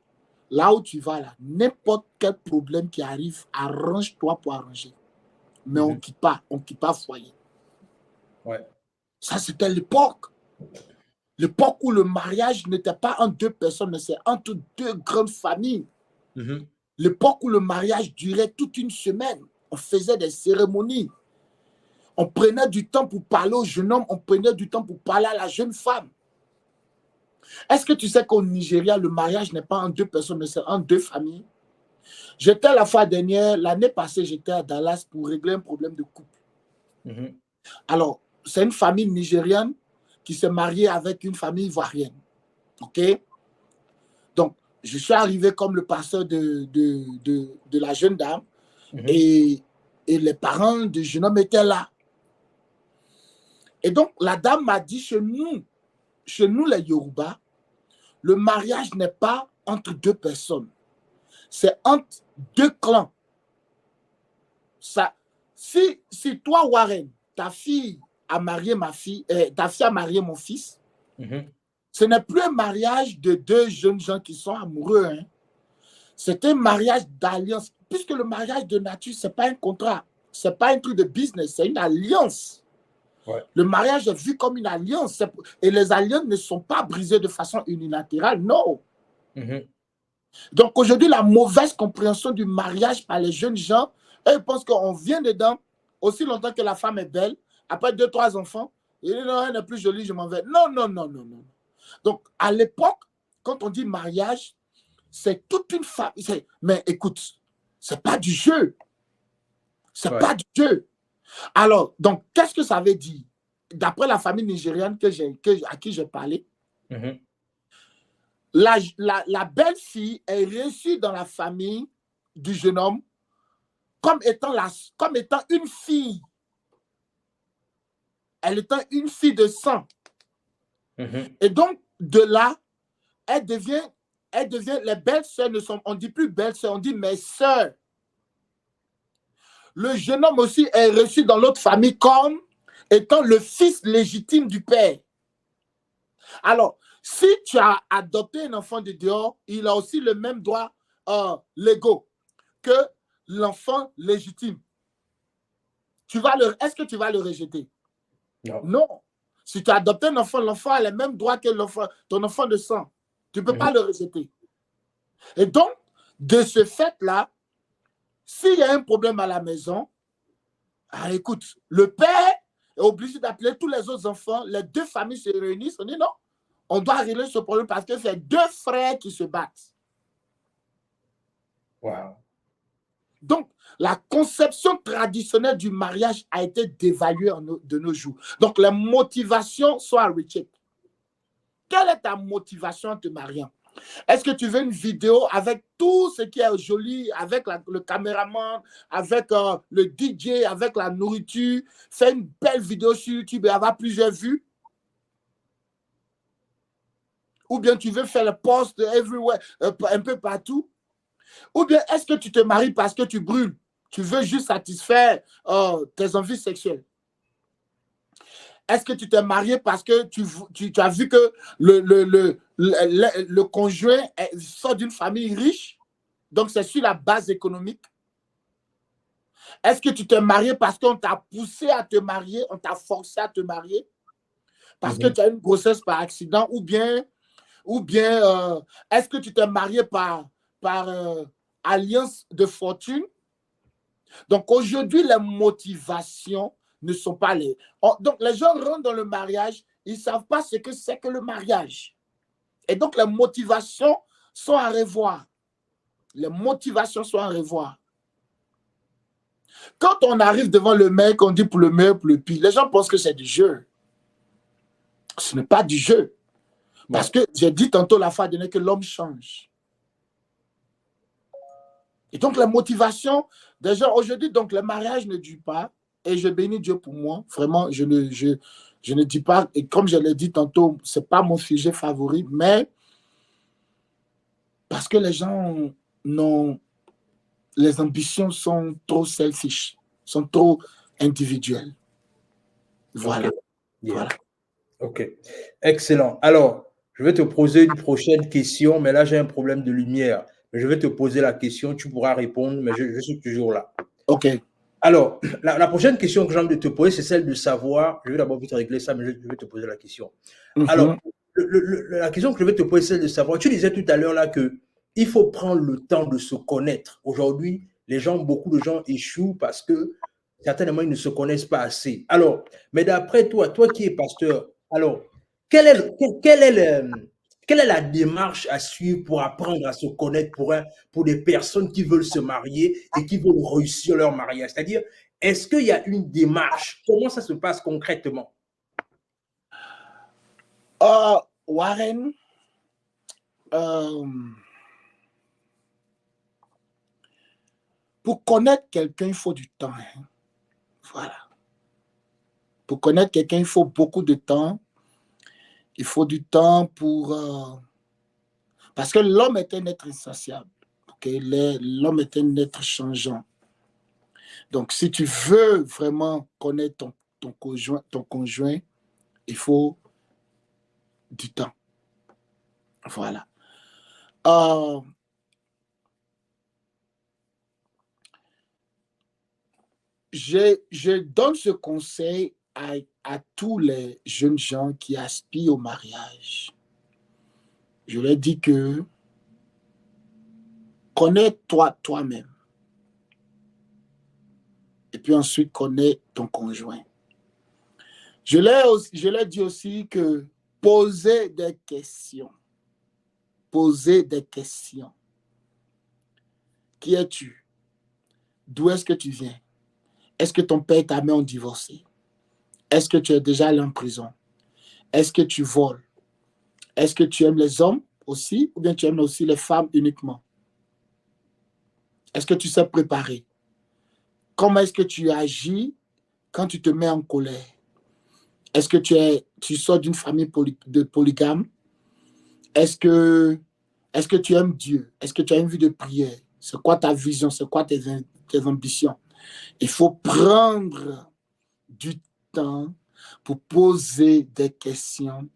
là où tu vas là, n'importe quel problème qui arrive, arrange-toi pour arranger. Mais on ne quitte pas foyer. Ouais. Ça, c'était l'époque. L'époque où le mariage n'était pas entre deux personnes, mais c'est entre deux grandes familles. L'époque où le mariage durait toute une semaine. On faisait des cérémonies. On prenait du temps pour parler au jeune homme, on prenait du temps pour parler à la jeune femme. Est-ce que tu sais qu'au Nigeria, le mariage n'est pas entre deux personnes, mais c'est entre deux familles? J'étais la fois dernière, l'année passée, j'étais à Dallas pour régler un problème de couple. Alors, c'est une famille nigériane qui s'est mariée avec une famille ivoirienne. OK? Donc, je suis arrivé comme le pasteur de la jeune dame et les parents du jeune homme étaient là. Et donc, la dame m'a dit, chez nous les Yoruba, le mariage n'est pas entre deux personnes. C'est entre deux clans. Ça, si toi, Warren, ta fille a marié ta fille a marié mon fils, ce n'est plus un mariage de deux jeunes gens qui sont amoureux. Hein. C'est un mariage d'alliance. Puisque le mariage de nature, ce n'est pas un contrat. Ce n'est pas un truc de business, c'est une alliance. Ouais. Le mariage est vu comme une alliance. Et les alliances ne sont pas brisées de façon unilatérale, non. Donc aujourd'hui, la mauvaise compréhension du mariage par les jeunes gens, eux, ils pensent qu'on vient dedans aussi longtemps que la femme est belle, après 2-3 enfants, et non, elle n'est plus jolie, je m'en vais. Non, non, non, non, non. Donc à l'époque, quand on dit mariage, c'est toute une famille. Mais écoute, c'est pas du jeu. C'est pas du jeu. Alors, donc, qu'est-ce que ça veut dire? D'après la famille nigériane à qui j'ai parlé, la belle-fille est reçue dans la famille du jeune homme comme étant une fille. Elle étant une fille de sang. Et donc, de là, elle devient les belles-sœurs on ne dit plus belles-sœurs, on dit mes sœurs. Le jeune homme aussi est reçu dans l'autre famille comme étant le fils légitime du père. Alors, si tu as adopté un enfant de dehors, il a aussi le même droit légaux que l'enfant légitime. Est-ce que tu vas le rejeter? Non. Non. Si tu as adopté un enfant, l'enfant a les mêmes droits que ton enfant de sang. Tu ne peux pas le rejeter. Et donc, de ce fait-là, s'il y a un problème à la maison, écoute, le père est obligé d'appeler tous les autres enfants, les deux familles se réunissent, on dit non, on doit régler ce problème parce que c'est deux frères qui se battent. Wow. Donc, la conception traditionnelle du mariage a été dévaluée de nos jours. Donc, les motivations sont à recheck. Quelle est ta motivation en te mariant? Est-ce que tu veux une vidéo avec tout ce qui est joli, avec le caméraman, avec le DJ, avec la nourriture, faire une belle vidéo sur YouTube et avoir plusieurs vues? Ou bien tu veux faire le post everywhere, un peu partout? Ou bien est-ce que tu te maries parce que tu brûles? Tu veux juste satisfaire tes envies sexuelles? Est-ce que tu t'es marié parce que tu as vu que le conjoint sort d'une famille riche? Donc, c'est sur la base économique. Est-ce que tu t'es marié parce qu'on t'a poussé à te marier, on t'a forcé à te marier? Parce que tu as une grossesse par accident? Ou bien est-ce que tu t'es marié par alliance de fortune? Donc, aujourd'hui, les motivations ne sont pas les... Donc, les gens rentrent dans le mariage, ils ne savent pas ce que c'est que le mariage. Et donc, les motivations sont à revoir. les motivations sont à revoir. Quand on arrive devant le mec, on dit pour le meilleur, pour le pire, les gens pensent que c'est du jeu. Ce n'est pas du jeu. Parce que j'ai dit tantôt la fois dernière que l'homme change. Et donc, la motivation, déjà aujourd'hui, donc le mariage ne dure pas. Et je bénis Dieu pour moi. Vraiment, je ne dis pas, et comme je l'ai dit tantôt, ce n'est pas mon sujet favori, mais parce que les gens les ambitions sont trop selfish, sont trop individuelles. Voilà. Okay. Yeah. Voilà. OK. Excellent. Alors, je vais te poser une prochaine question, mais là, j'ai un problème de lumière. Je vais te poser la question, tu pourras répondre, mais je suis toujours là. OK. Alors, la prochaine question que j'ai envie de te poser, c'est celle de savoir, je vais d'abord vite régler ça, mais je vais te poser la question. Alors, la question que je vais te poser, c'est celle de savoir, tu disais tout à l'heure là qu'il faut prendre le temps de se connaître. Aujourd'hui, beaucoup de gens échouent parce que certainement, ils ne se connaissent pas assez. Alors, mais d'après toi, toi qui es pasteur, alors, quelle est la démarche à suivre pour apprendre à se connaître pour des personnes qui veulent se marier et qui veulent réussir leur mariage? C'est-à-dire, est-ce qu'il y a une démarche? Comment ça se passe concrètement? Warren, pour connaître quelqu'un, il faut du temps. Hein. Voilà. Pour connaître quelqu'un, il faut beaucoup de temps. Il faut du temps pour... parce que l'homme est un être insatiable. Okay? L'homme est un être changeant. Donc, si tu veux vraiment connaître ton conjoint, il faut du temps. Voilà. Je donne ce conseil à tous les jeunes gens qui aspirent au mariage. Je leur dis que connais-toi toi-même. Et puis ensuite, connais ton conjoint. Je leur dis aussi que poser des questions. Poser des questions. Qui es-tu? D'où est-ce que tu viens? Est-ce que ton père et ta mère ont divorcé? Est-ce que tu es déjà allé en prison? Est-ce que tu voles? Est-ce que tu aimes les hommes aussi ou bien tu aimes aussi les femmes uniquement? Est-ce que tu sais préparer? Comment est-ce que tu agis quand tu te mets en colère? Est-ce que tu sors d'une famille polygame? Est-ce que tu aimes Dieu? Est-ce que tu as une vie de prière? C'est quoi ta vision? C'est quoi tes ambitions? Il faut prendre du temps pour poser des questions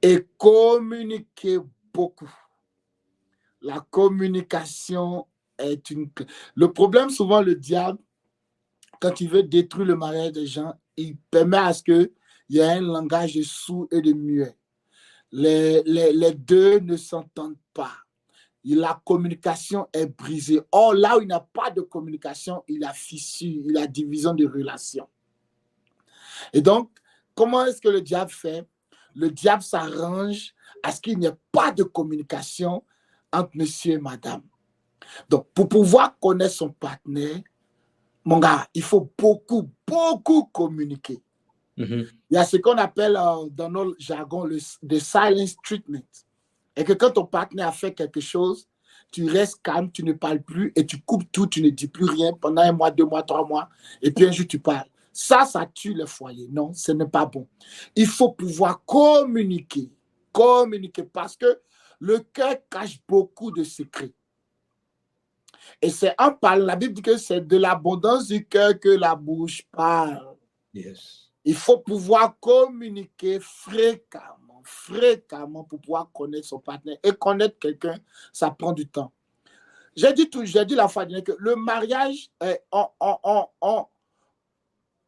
et communiquer beaucoup. La communication est Le problème, souvent, le diable, quand il veut détruire le mariage des gens, il permet à ce qu'il y ait un langage de sourd et de muet. Les deux ne s'entendent pas. La communication est brisée. Or, là où il n'y a pas de communication, il y a fissure, il y a division de relations. Et donc, comment est-ce que le diable fait? Le diable s'arrange à ce qu'il n'y ait pas de communication entre monsieur et madame. Donc, pour pouvoir connaître son partenaire, mon gars, il faut beaucoup, beaucoup communiquer. Il y a ce qu'on appelle dans notre jargon le silence treatment. Et que quand ton partenaire a fait quelque chose, tu restes calme, tu ne parles plus et tu coupes tout, tu ne dis plus rien pendant 1 mois, 2 mois, 3 mois. Et puis un jour, tu parles. Ça tue le foyer. Non, ce n'est pas bon. Il faut pouvoir communiquer. Communiquer parce que le cœur cache beaucoup de secrets. Et c'est en parlant, la Bible dit que c'est de l'abondance du cœur que la bouche parle. Yes. Il faut pouvoir communiquer fréquemment pour pouvoir connaître son partenaire. Et connaître quelqu'un, ça prend du temps. J'ai dit la fois dernière que le mariage,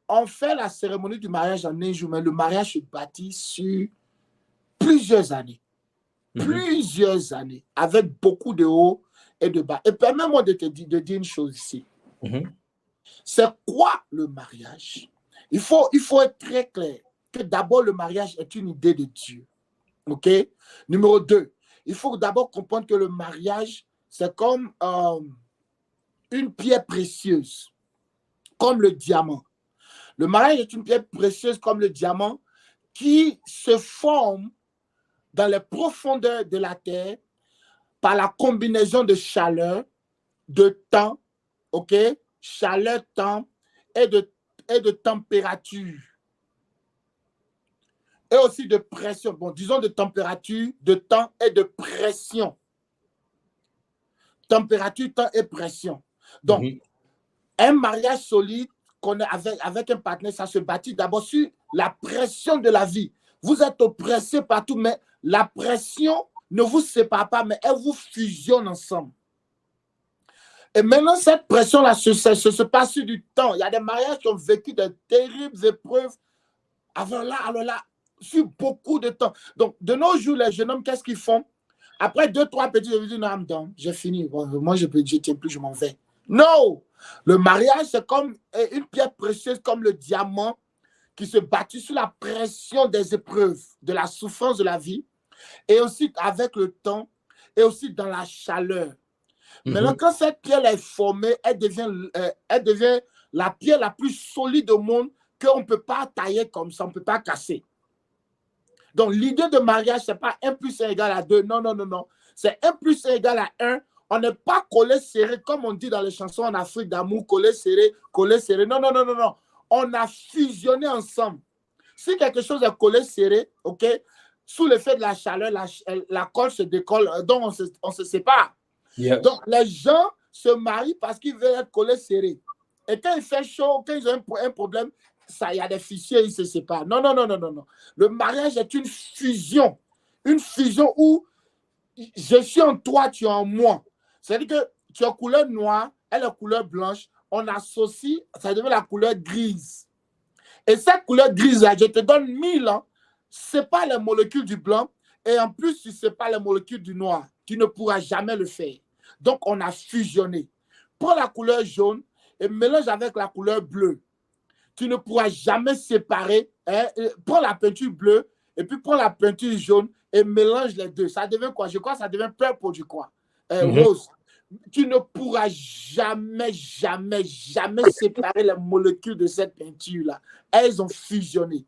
on fait la cérémonie du mariage en 1 jour, mais le mariage se bâtit sur plusieurs années. Plusieurs années, avec beaucoup de hauts et de bas. Et permets-moi de dire une chose ici. C'est quoi le mariage? Il faut être très clair que d'abord le mariage est une idée de Dieu. OK? Numéro 2, il faut d'abord comprendre que le mariage c'est comme une pierre précieuse, comme le diamant. Le mariage est une pierre précieuse comme le diamant qui se forme dans les profondeurs de la terre par la combinaison de chaleur, de temps, ok, chaleur, temps et de température. Et aussi de pression. Bon, disons de température, de temps et de pression. Température, temps et pression. Donc, un mariage solide qu'on a avec un partenaire, ça se bâtit d'abord sur la pression de la vie. Vous êtes oppressé partout, mais la pression ne vous sépare pas, mais elle vous fusionne ensemble. Et maintenant, cette pression-là se passe sur du temps. Il y a des mariages qui ont vécu de terribles épreuves alors là, sur beaucoup de temps. Donc, de nos jours, les jeunes hommes, qu'est-ce qu'ils font? Après 2-3 petits, je dis, non, j'ai fini. Bon, moi, je ne tiens plus, je m'en vais. Non! Le mariage, c'est comme une pierre précieuse, comme le diamant, qui se bâtit sous la pression des épreuves, de la souffrance de la vie, et aussi avec le temps, et aussi dans la chaleur. Maintenant, quand cette pierre est formée, elle devient la pierre la plus solide au monde qu'on ne peut pas tailler comme ça, on ne peut pas casser. Donc, l'idée de mariage, ce n'est pas 1 + 1 = 2. Non, non, non, non. C'est 1 + 1 = 1. On n'est pas collé serré, comme on dit dans les chansons en Afrique d'amour, collé serré, collé serré. Non, non, non, non, non. On a fusionné ensemble. Si quelque chose est collé serré, ok, sous l'effet de la chaleur, la colle se décolle, donc on se sépare. Yeah. Donc, les gens se marient parce qu'ils veulent être collés serrés. Et quand il fait chaud, quand ils ont un problème, il y a des fissures, ils se séparent. Non, non, non, non, non, non. Le mariage est une fusion. Une fusion où je suis en toi, tu es en moi. C'est-à-dire que tu es couleur noire, elle est couleur blanche. On associe, ça devient la couleur grise. Et cette couleur grise-là, je te donne 1000 ans, c'est pas les molécules du blanc. Et en plus, tu ne sais pas les molécules du noir. Tu ne pourras jamais le faire. Donc, on a fusionné. Prends la couleur jaune et mélange avec la couleur bleue. Tu ne pourras jamais séparer. Hein? Prends la peinture bleue et puis prends la peinture jaune et mélange les deux. Ça devient quoi? Je crois que ça devient purple, je crois. Rose. Tu ne pourras jamais, jamais, jamais séparer les molécules de cette peinture-là. Elles ont fusionné.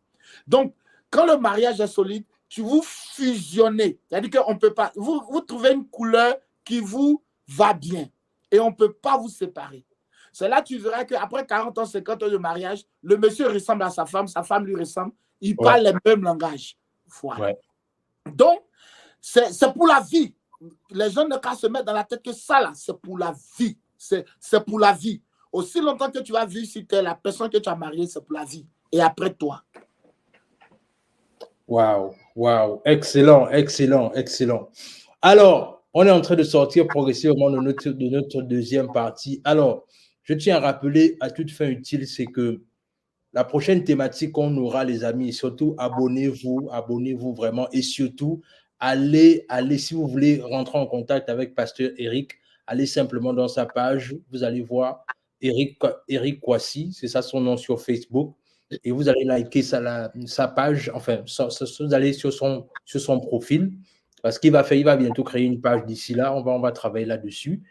Donc, quand le mariage est solide, tu vous fusionnez. C'est-à-dire qu'on ne peut pas... Vous trouvez une couleur qui vous va bien et on ne peut pas vous séparer. C'est là que tu verras qu'après 40 ans, 50 ans de mariage, le monsieur ressemble à sa femme lui ressemble, ils parlent les mêmes langages. Voilà. Ouais. Donc, c'est pour la vie. Les gens ne qu'à se mettre dans la tête que ça, là, c'est pour la vie. C'est pour la vie. Aussi longtemps que tu vas vivre, si tu es la personne que tu as mariée, c'est pour la vie. Et après toi. Waouh, waouh, excellent, excellent, excellent. Alors, on est en train de sortir progressivement de notre deuxième partie. Alors, je tiens à rappeler à toute fin utile, c'est que la prochaine thématique qu'on aura, les amis, surtout abonnez-vous vraiment et surtout, allez, si vous voulez rentrer en contact avec Pasteur Eric, allez simplement dans sa page, vous allez voir Eric Kwasi, c'est ça son nom sur Facebook, et vous allez liker sa page, enfin, vous allez sur son profil, parce qu'il va bientôt créer une page d'ici là, on va travailler là-dessus.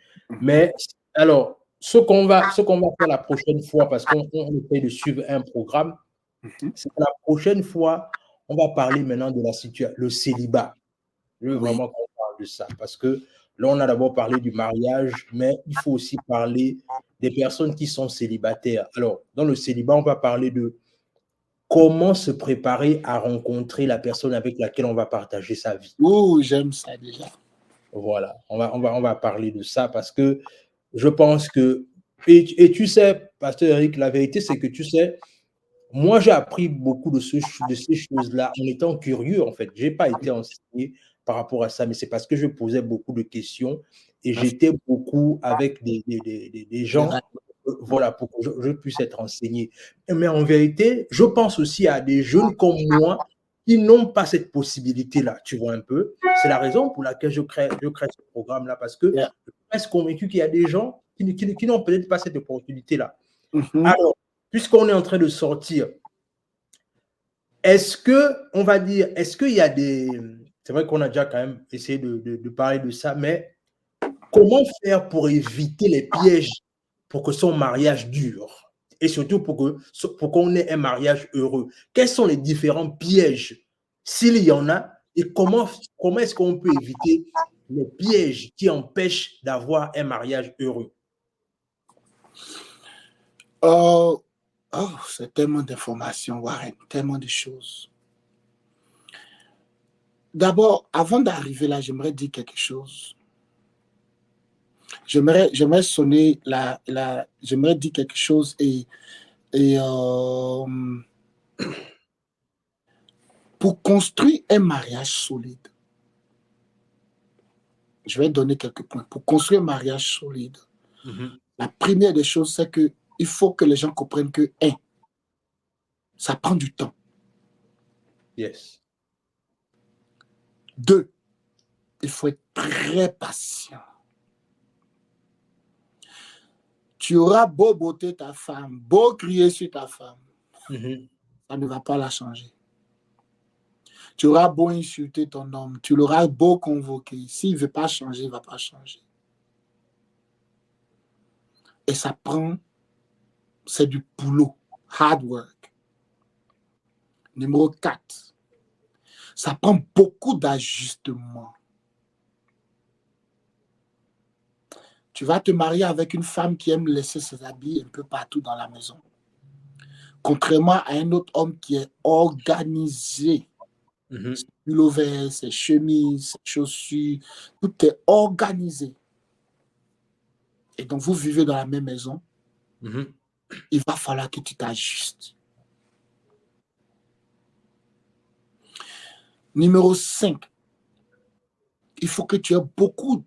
Mais alors, ce qu'on va faire la prochaine fois, parce qu'on essaie de suivre un programme, c'est que la prochaine fois, on va parler maintenant de la situation, le célibat. Je veux vraiment qu'on parle de ça, parce que là, on a d'abord parlé du mariage, mais il faut aussi parler des personnes qui sont célibataires. Alors, dans le célibat, on va parler de comment se préparer à rencontrer la personne avec laquelle on va partager sa vie. Ouh, j'aime ça déjà. Voilà, on va parler de ça parce que je pense que, et tu sais, Pasteur Eric, la vérité, c'est que tu sais, moi, j'ai appris beaucoup de ces choses-là en étant curieux, en fait. Je n'ai pas été enseigné par rapport à ça, mais c'est parce que je posais beaucoup de questions et j'étais beaucoup avec des gens, voilà, pour que je puisse être enseigné. Mais en vérité, je pense aussi à des jeunes comme moi qui n'ont pas cette possibilité-là, tu vois un peu. C'est la raison pour laquelle je crée ce programme-là, parce que je suis convaincu qu'il y a des gens qui n'ont peut-être pas cette opportunité-là. Alors, puisqu'on est en train de sortir, est-ce qu'il y a des... C'est vrai qu'on a déjà quand même essayé de parler de ça, mais comment faire pour éviter les pièges pour que son mariage dure et surtout pour qu'on ait un mariage heureux? Quels sont les différents pièges, s'il y en a, et comment est-ce qu'on peut éviter les pièges qui empêchent d'avoir un mariage heureux? Oh, c'est tellement d'informations, Warren, tellement de choses. D'abord, avant d'arriver là, j'aimerais dire quelque chose. J'aimerais sonner j'aimerais dire quelque chose et pour construire un mariage solide, je vais donner quelques points. Pour construire un mariage solide, la première des choses, c'est que il faut que les gens comprennent que, ça prend du temps. Yes. 2, il faut être très patient. Tu auras beau botter ta femme, beau crier sur ta femme, ça ne va pas la changer. Tu auras beau insulter ton homme, tu l'auras beau convoquer. S'il ne veut pas changer, il ne va pas changer. Et ça prend, c'est du boulot, hard work. Numéro 4, ça prend beaucoup d'ajustements. Tu vas te marier avec une femme qui aime laisser ses habits un peu partout dans la maison. Contrairement à un autre homme qui est organisé. Ses pullovers, ses chemises, ses chaussures, tout est organisé. Et donc, vous vivez dans la même maison. Il va falloir que tu t'ajustes. Numéro 5, il faut que tu aies beaucoup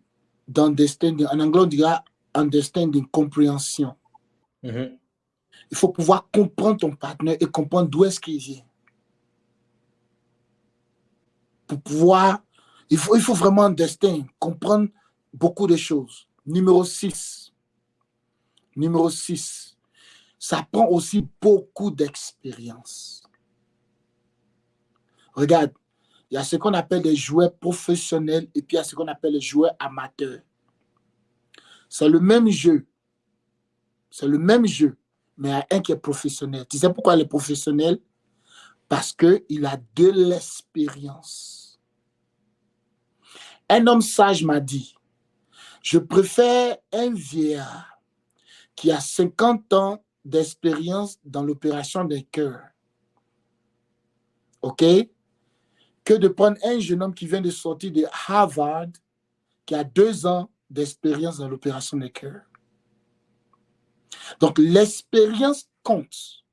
d'understanding. En anglais, on dira understanding, compréhension. Il faut pouvoir comprendre ton partenaire et comprendre d'où est-ce qu'il vient. Pour pouvoir, il faut vraiment understand, comprendre beaucoup de choses. Numéro 6, ça prend aussi beaucoup d'expérience. Regarde, il y a ce qu'on appelle des joueurs professionnels et puis il y a ce qu'on appelle les joueurs amateurs. C'est le même jeu. C'est le même jeu, mais il y a un qui est professionnel. Tu sais pourquoi il est professionnel? Parce qu'il a de l'expérience. Un homme sage m'a dit, je préfère un vieillard qui a 50 ans d'expérience dans l'opération des cœurs, OK, que de prendre un jeune homme qui vient de sortir de Harvard, qui a 2 ans d'expérience dans l'opération des cœurs. Donc, l'expérience compte.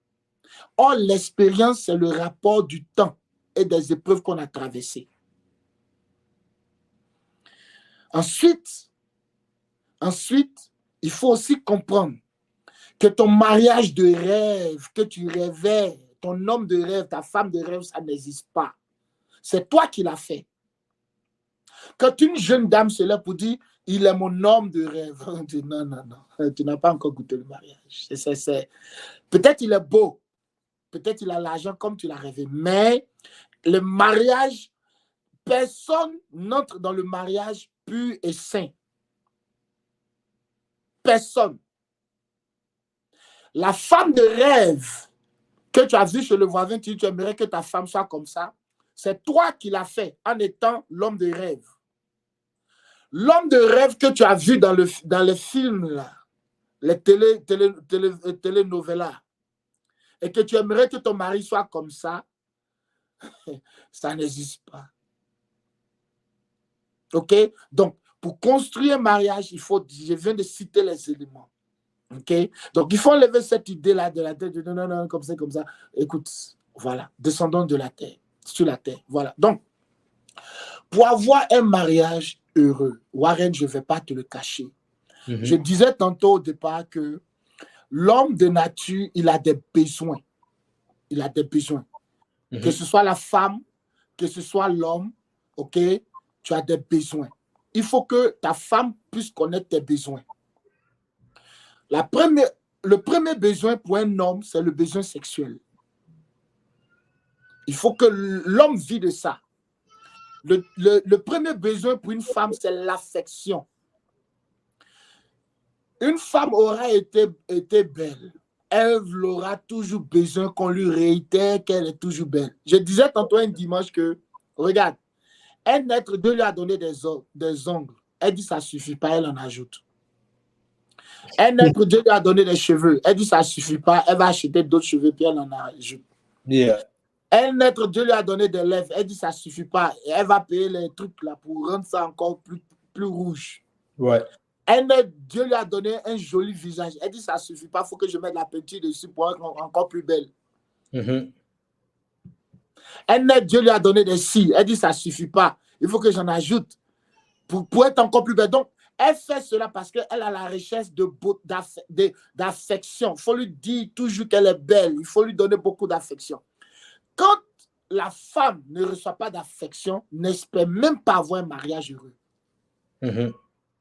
Or, l'expérience, c'est le rapport du temps et des épreuves qu'on a traversées. Ensuite, il faut aussi comprendre que ton mariage de rêve, que tu rêvais, ton homme de rêve, ta femme de rêve, ça n'existe pas. C'est toi qui l'as fait. Quand une jeune dame se lève pour dire, il est mon homme de rêve, on dit non, tu n'as pas encore goûté le mariage. Peut-être il est beau, peut-être il a l'argent comme tu l'as rêvé, mais le mariage, personne n'entre dans le mariage pur et sain. Personne. La femme de rêve que tu as vue chez le voisin, tu aimerais que ta femme soit comme ça, c'est toi qui l'as fait en étant l'homme de rêve. L'homme de rêve que tu as vu dans les films, là, les telenovelas, et que tu aimerais que ton mari soit comme ça, ça n'existe pas. OK? Donc, pour construire un mariage, je viens de citer les éléments. OK? Donc, il faut enlever cette idée-là de la tête, de non, comme ça. Écoute, voilà, descendons de la terre, sur la terre. Voilà. Donc, pour avoir un mariage heureux, Warren, je ne vais pas te le cacher. Je disais tantôt au départ que l'homme de nature, il a des besoins. Il a des besoins. Que ce soit la femme, que ce soit l'homme, OK? Tu as des besoins. Il faut que ta femme puisse connaître tes besoins. Le premier besoin pour un homme, c'est le besoin sexuel. Il faut que l'homme vit de ça. Le premier besoin pour une femme, c'est l'affection. Une femme aura été belle. Elle aura toujours besoin qu'on lui réitère qu'elle est toujours belle. Je disais tantôt un dimanche que, regarde, un être, Dieu lui a donné des ongles. Elle dit ça ne suffit pas, elle en ajoute. Un être, Dieu lui a donné des cheveux. Elle dit ça ne suffit pas, elle va acheter d'autres cheveux, puis elle en ajoute. Yeah. Un être, Dieu lui a donné des lèvres. Elle dit ça ne suffit pas, et elle va payer les trucs là pour rendre ça encore plus rouge. Ouais. Dieu lui a donné un joli visage. Elle dit ça ne suffit pas, il faut que je mette la peinture dessus pour être encore plus belle. Dieu lui a donné des cils. Elle dit ça ne suffit pas, il faut que j'en ajoute pour être encore plus belle. Donc, elle fait cela parce qu'elle a la recherche d'affection. Il faut lui dire toujours qu'elle est belle. Il faut lui donner beaucoup d'affection. Quand la femme ne reçoit pas d'affection, n'espère même pas avoir un mariage heureux.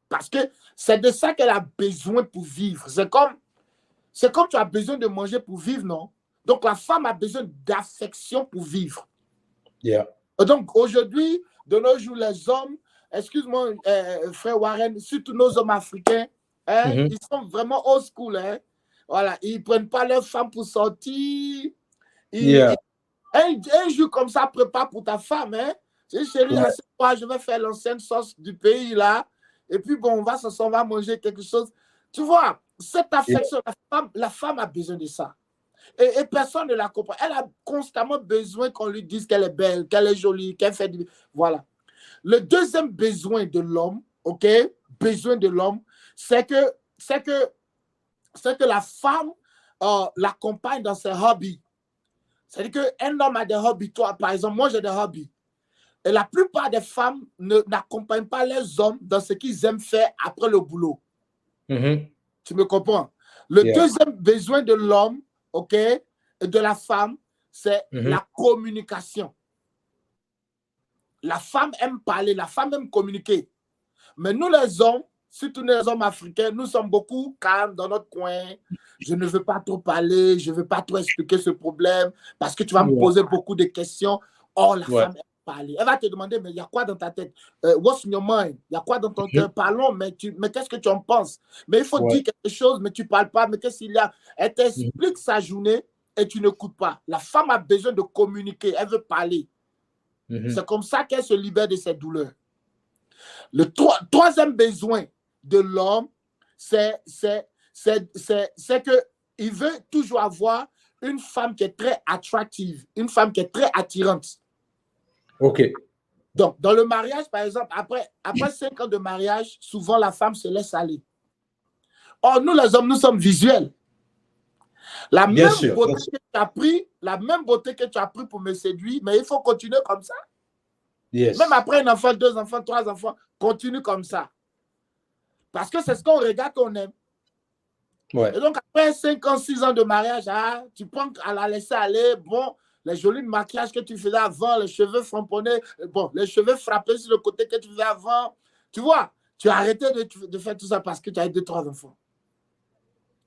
Parce que c'est de ça qu'elle a besoin pour vivre. C'est comme tu as besoin de manger pour vivre, non? Donc, la femme a besoin d'affection pour vivre. Yeah. Donc, aujourd'hui, de nos jours, les hommes, excuse-moi, frère Warren, surtout nos hommes africains, ils sont vraiment old school. Voilà, ils ne prennent pas leur femme pour sortir. Un jour comme ça, prépare pour ta femme. Chérie, je vais faire l'ancienne sauce du pays là. Et puis, bon, on va manger quelque chose. Tu vois, cette affection, la femme a besoin de ça. Et personne ne la comprend. Elle a constamment besoin qu'on lui dise qu'elle est belle, qu'elle est jolie, qu'elle fait du... Voilà. Le deuxième besoin de l'homme, OK, besoin de l'homme, c'est que la femme l'accompagne dans ses hobbies. C'est-à-dire qu'un homme a des hobbies. Toi, par exemple, moi, j'ai des hobbies. Et la plupart des femmes n'accompagnent pas les hommes dans ce qu'ils aiment faire après le boulot. Tu me comprends? Le deuxième besoin de l'homme, OK, et de la femme, c'est la communication. La femme aime parler, la femme aime communiquer. Mais nous, les hommes, surtout les hommes africains, nous sommes beaucoup calmes dans notre coin. Je ne veux pas trop parler, je ne veux pas trop expliquer ce problème parce que tu vas me poser beaucoup de questions. Oh, la femme aime parler. Elle va te demander, mais il y a quoi dans ta tête? What's in your mind? Il y a quoi dans ton cœur? Parlons, mais qu'est-ce que tu en penses? Mais il faut dire quelque chose, mais tu ne parles pas. Mais qu'est-ce qu'il y a? Elle t'explique sa journée et tu n'écoutes pas. La femme a besoin de communiquer, elle veut parler. C'est comme ça qu'elle se libère de ses douleurs. Le troisième besoin de l'homme, c'est qu'il veut toujours avoir une femme qui est très attractive, une femme qui est très attirante. OK. Donc, dans le mariage, par exemple, après 5 ans de mariage, souvent la femme se laisse aller. Or, nous, les hommes, nous sommes visuels. La même beauté que tu as pris pour me séduire, mais il faut continuer comme ça. Même après un enfant, 2 enfants, 3 enfants, continue comme ça. Parce que c'est ce qu'on regarde qu'on aime. Et donc, après 5 ans, 6 ans de mariage, tu prends à la laisser aller, bon, les jolis maquillages que tu faisais avant, les cheveux frapponnés, bon, les cheveux frappés sur le côté que tu faisais avant, tu vois, tu as arrêté de faire tout ça parce que tu as eu 2, 3 enfants.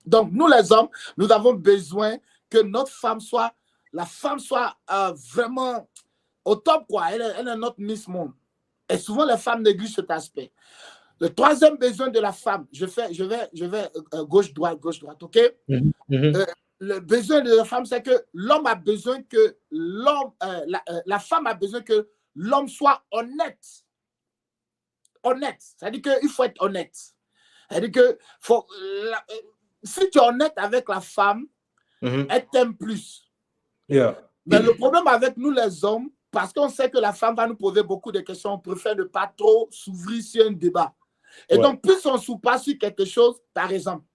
Donc, nous les hommes, nous avons besoin que notre femme soit, vraiment au top, quoi. Elle est notre Miss Monde. Et souvent, les femmes négligent cet aspect. Le troisième besoin de la femme, je vais gauche-droite, OK? Le besoin de la femme, c'est que l'homme a besoin que la femme a besoin que l'homme soit honnête. Honnête. C'est-à-dire qu'il faut être honnête. C'est-à-dire que si tu es honnête avec la femme, elle t'aime plus. Mais le problème avec nous, les hommes, parce qu'on sait que la femme va nous poser beaucoup de questions, on préfère ne pas trop s'ouvrir sur un débat. Et donc, plus on ne s'ouvre pas sur quelque chose, par exemple,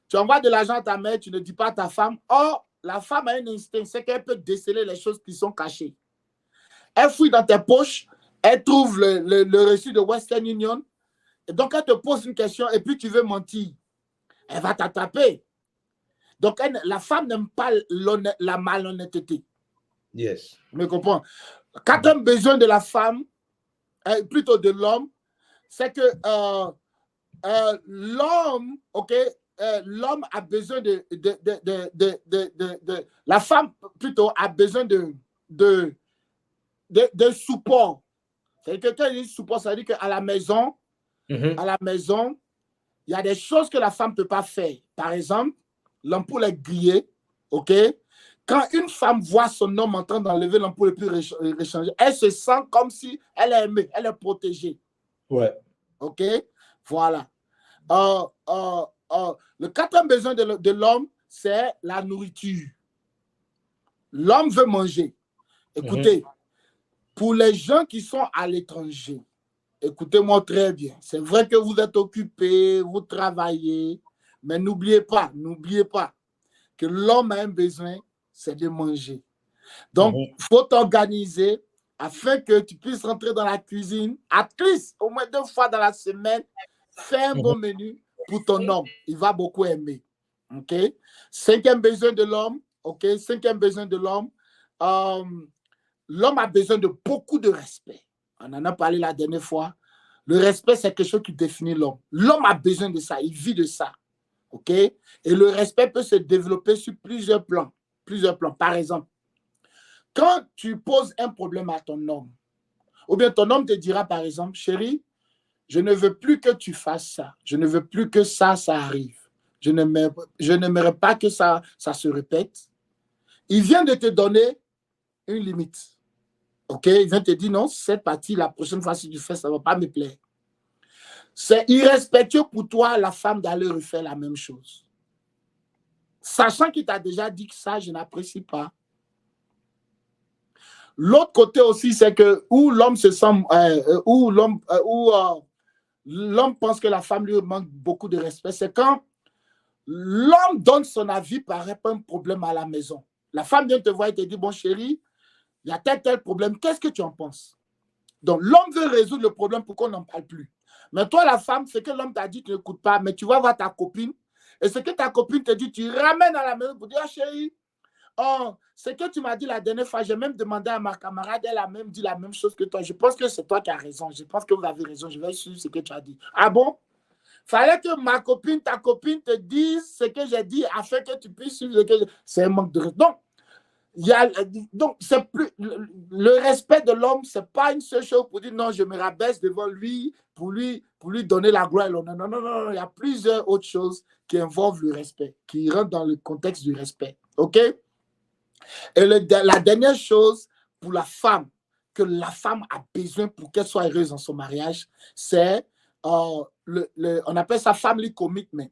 tu envoies de l'argent à ta mère, tu ne dis pas à ta femme. Or, la femme a un instinct, c'est qu'elle peut déceler les choses qui sont cachées. Elle fouille dans tes poches, elle trouve le reçu de Western Union, et donc elle te pose une question et puis tu veux mentir. Elle va t'attraper. Donc, la femme n'aime pas la malhonnêteté. Yes. Tu me comprends? Quatrième besoin de la femme, plutôt de l'homme, c'est que l'homme, OK, l'homme a besoin la femme plutôt a besoin de support. C'est-à-dire que quand il dit support, ça veut dire qu'à la maison, il y a des choses que la femme ne peut pas faire. Par exemple, l'ampoule est grillée, ok? Quand une femme voit son homme en train d'enlever l'ampoule et puis réchanger, elle se sent comme si elle est aimée, elle est protégée. Ouais. Ok? Voilà. Le quatrième besoin de l'homme, c'est la nourriture. L'homme veut manger. Écoutez, pour les gens qui sont à l'étranger, écoutez-moi très bien. C'est vrai que vous êtes occupés, vous travaillez, mais n'oubliez pas que l'homme a un besoin, c'est de manger. Donc, il faut t'organiser afin que tu puisses rentrer dans la cuisine, at least au moins 2 fois dans la semaine, faire un bon menu pour ton homme. Il va beaucoup aimer. OK? Cinquième besoin de l'homme. OK? Cinquième besoin de l'homme. L'homme a besoin de beaucoup de respect. On en a parlé la dernière fois. Le respect, c'est quelque chose qui définit l'homme. L'homme a besoin de ça. Il vit de ça. OK? Et le respect peut se développer sur plusieurs plans. Plusieurs plans. Par exemple, quand tu poses un problème à ton homme, ou bien ton homme te dira, par exemple, chérie, je ne veux plus que tu fasses ça. Je ne veux plus que ça arrive. Je n'aimerais pas que ça se répète. Il vient de te donner une limite. OK? Il vient te dire, non, cette partie, la prochaine fois, si tu fais, ça ne va pas me plaire. C'est irrespectueux pour toi, la femme, d'aller refaire la même chose. Sachant qu'il t'a déjà dit que ça, je n'apprécie pas. L'autre côté aussi, c'est que où l'homme se sent, l'homme pense que la femme lui manque beaucoup de respect, c'est quand l'homme donne son avis par rapport à un problème à la maison. La femme vient te voir et te dit, bon chérie, il y a tel problème, qu'est-ce que tu en penses? Donc l'homme veut résoudre le problème pour qu'on n'en parle plus. Mais toi, la femme, ce que l'homme t'a dit, tu n'écoutes pas, mais tu vas voir ta copine, et ce que ta copine te dit, tu ramènes à la maison pour dire, ah chérie, oh, ce que tu m'as dit la dernière fois, j'ai même demandé à ma camarade, elle a même dit la même chose que toi. Je pense que c'est toi qui as raison. Je pense que vous avez raison. Je vais suivre ce que tu as dit. Ah bon? Fallait que ma copine, ta copine te dise ce que j'ai dit afin que tu puisses suivre ce que c'est un manque de respect. Donc, c'est plus le respect de l'homme, c'est pas une seule chose pour dire non, je me rabaisse devant lui pour lui donner la gloire. Non, non, non, non, il y a plusieurs autres choses qui involvent le respect, qui rentrent dans le contexte du respect. OK? Et la dernière chose pour la femme, que la femme a besoin pour qu'elle soit heureuse dans son mariage, c'est, on appelle ça family commitment,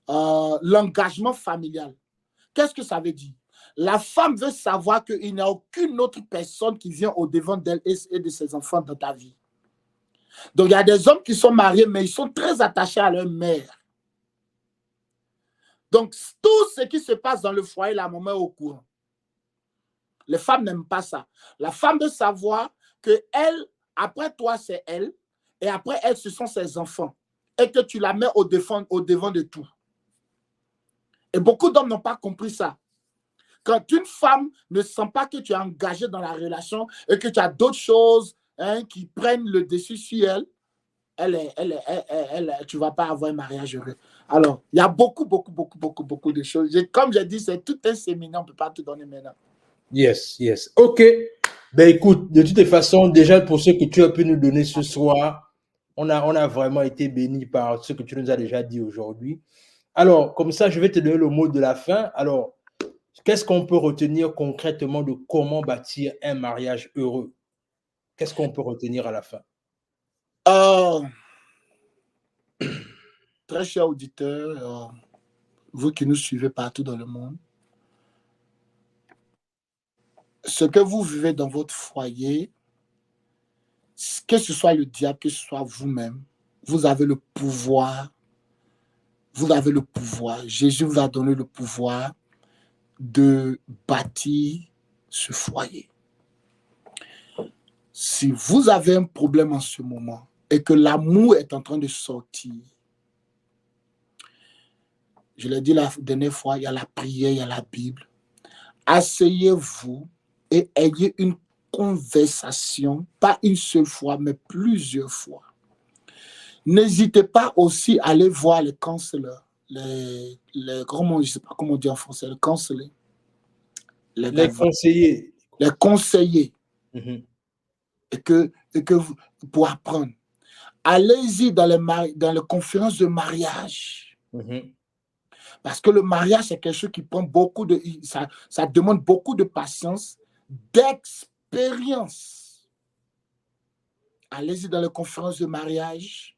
l'engagement familial. Qu'est-ce que ça veut dire? La femme veut savoir qu'il n'y a aucune autre personne qui vient au-devant d'elle et de ses enfants dans ta vie. Donc, il y a des hommes qui sont mariés, mais ils sont très attachés à leur mère. Donc, tout ce qui se passe dans le foyer, la maman est au courant. Les femmes n'aiment pas ça. La femme veut savoir que elle, après toi, c'est elle, et après elle, ce sont ses enfants, et que tu la mets au devant de tout. Et beaucoup d'hommes n'ont pas compris ça. Quand une femme ne sent pas que tu es engagé dans la relation et que tu as d'autres choses qui prennent le dessus sur elle, tu ne vas pas avoir un mariage heureux. Alors, il y a beaucoup de choses. Comme j'ai dit, c'est tout un séminaire, on ne peut pas tout donner maintenant. Yes. OK. Ben écoute, de toutes les façons, déjà pour ce que tu as pu nous donner ce soir, on a vraiment été bénis par ce que tu nous as déjà dit aujourd'hui. Alors, comme ça, je vais te donner le mot de la fin. Alors, qu'est-ce qu'on peut retenir concrètement de comment bâtir un mariage heureux? Qu'est-ce qu'on peut retenir à la fin? Très chers auditeurs, vous qui nous suivez partout dans le monde, ce que vous vivez dans votre foyer, que ce soit le diable, que ce soit vous-même, vous avez le pouvoir. Vous avez le pouvoir. Jésus vous a donné le pouvoir de bâtir ce foyer. Si vous avez un problème en ce moment et que l'amour est en train de sortir, je l'ai dit la dernière fois, il y a la prière, il y a la Bible. Asseyez-vous et ayez une conversation, pas une seule fois, mais plusieurs fois. N'hésitez pas aussi à aller voir les counselors, comment, je ne sais pas comment on dit en français, les conseillers. Les conseillers. Les conseillers. Et que vous, pour apprendre. allez-y dans les conférences de mariage. Parce que le mariage, c'est quelque chose qui prend beaucoup de... Ça demande beaucoup de patience, d'expérience. Allez-y dans les conférences de mariage.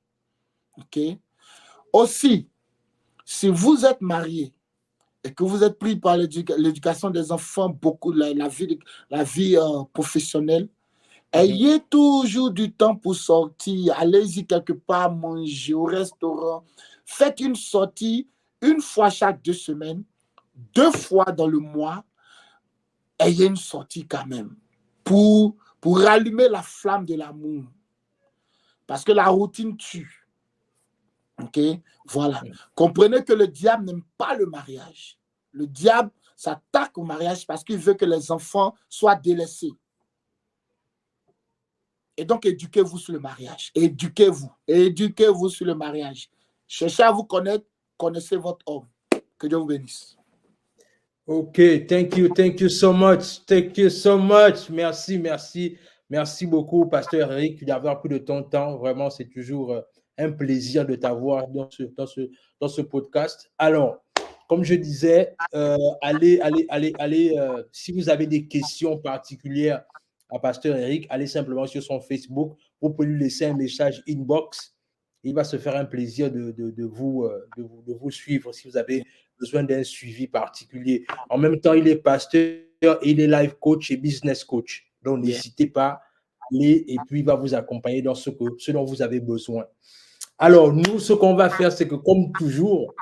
OK? Aussi, si vous êtes marié et que vous êtes pris par l'éducation des enfants, beaucoup la vie professionnelle, ayez toujours du temps pour sortir. Allez-y quelque part manger au restaurant. Faites une sortie une fois chaque 2 semaines, 2 fois dans le mois. Ayez une sortie quand même pour rallumer la flamme de l'amour. Parce que la routine tue. OK? Voilà. Comprenez que le diable n'aime pas le mariage. Le diable s'attaque au mariage parce qu'il veut que les enfants soient délaissés. Et donc, éduquez-vous sur le mariage. Éduquez-vous sur le mariage. Cherchez à vous connaître. Connaissez votre homme. Que Dieu vous bénisse. OK, thank you so much. Thank you so much. Merci beaucoup, Pasteur Eric, d'avoir pris de ton temps. Vraiment, c'est toujours un plaisir de t'avoir dans ce podcast. Alors, comme je disais, allez, si vous avez des questions particulières à Pasteur Eric, allez simplement sur son Facebook. Vous pouvez lui laisser un message inbox. Il va se faire un plaisir de vous suivre si vous avez besoin d'un suivi particulier. En même temps, il est pasteur, il est life coach et business coach. Donc, n'hésitez pas, et puis il va vous accompagner dans ce dont vous avez besoin. Alors, nous, ce qu'on va faire, c'est que comme toujours,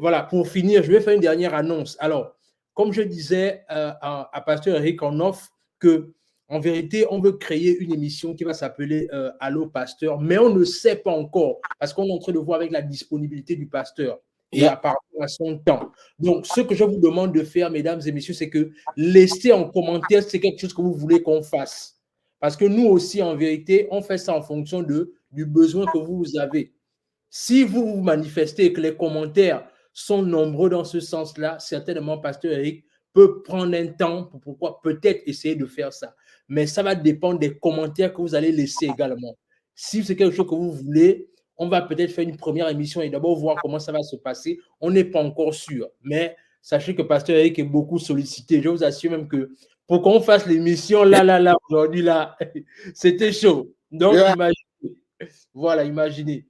voilà, pour finir, je vais faire une dernière annonce. Alors, comme je disais à Pasteur Eric en off, que en vérité, on veut créer une émission qui va s'appeler Allô Pasteur, mais on ne sait pas encore parce qu'on est en train de voir avec la disponibilité du pasteur et par rapport à son temps. Donc, ce que je vous demande de faire, mesdames et messieurs, c'est que laissez en commentaire si c'est quelque chose que vous voulez qu'on fasse. Parce que nous aussi, en vérité, on fait ça en fonction du besoin que vous avez. Si vous vous manifestez et que les commentaires sont nombreux dans ce sens-là, certainement, Pasteur Eric peut prendre un temps pour peut-être essayer de faire ça. Mais ça va dépendre des commentaires que vous allez laisser également. Si c'est quelque chose que vous voulez, on va peut-être faire une première émission et d'abord voir comment ça va se passer. On n'est pas encore sûr. Mais sachez que Pasteur Eric est beaucoup sollicité. Je vous assure même que pour qu'on fasse l'émission là, aujourd'hui, là, c'était chaud. Donc, imaginez. Voilà, imaginez.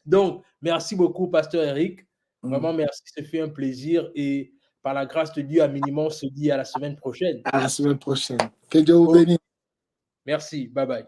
Donc, merci beaucoup, Pasteur Eric. Vraiment, merci. Ça fait un plaisir. Et par la grâce de Dieu, à minimum, on se dit à la semaine prochaine. À la semaine prochaine. Que Dieu vous bénisse. Merci. Bye bye.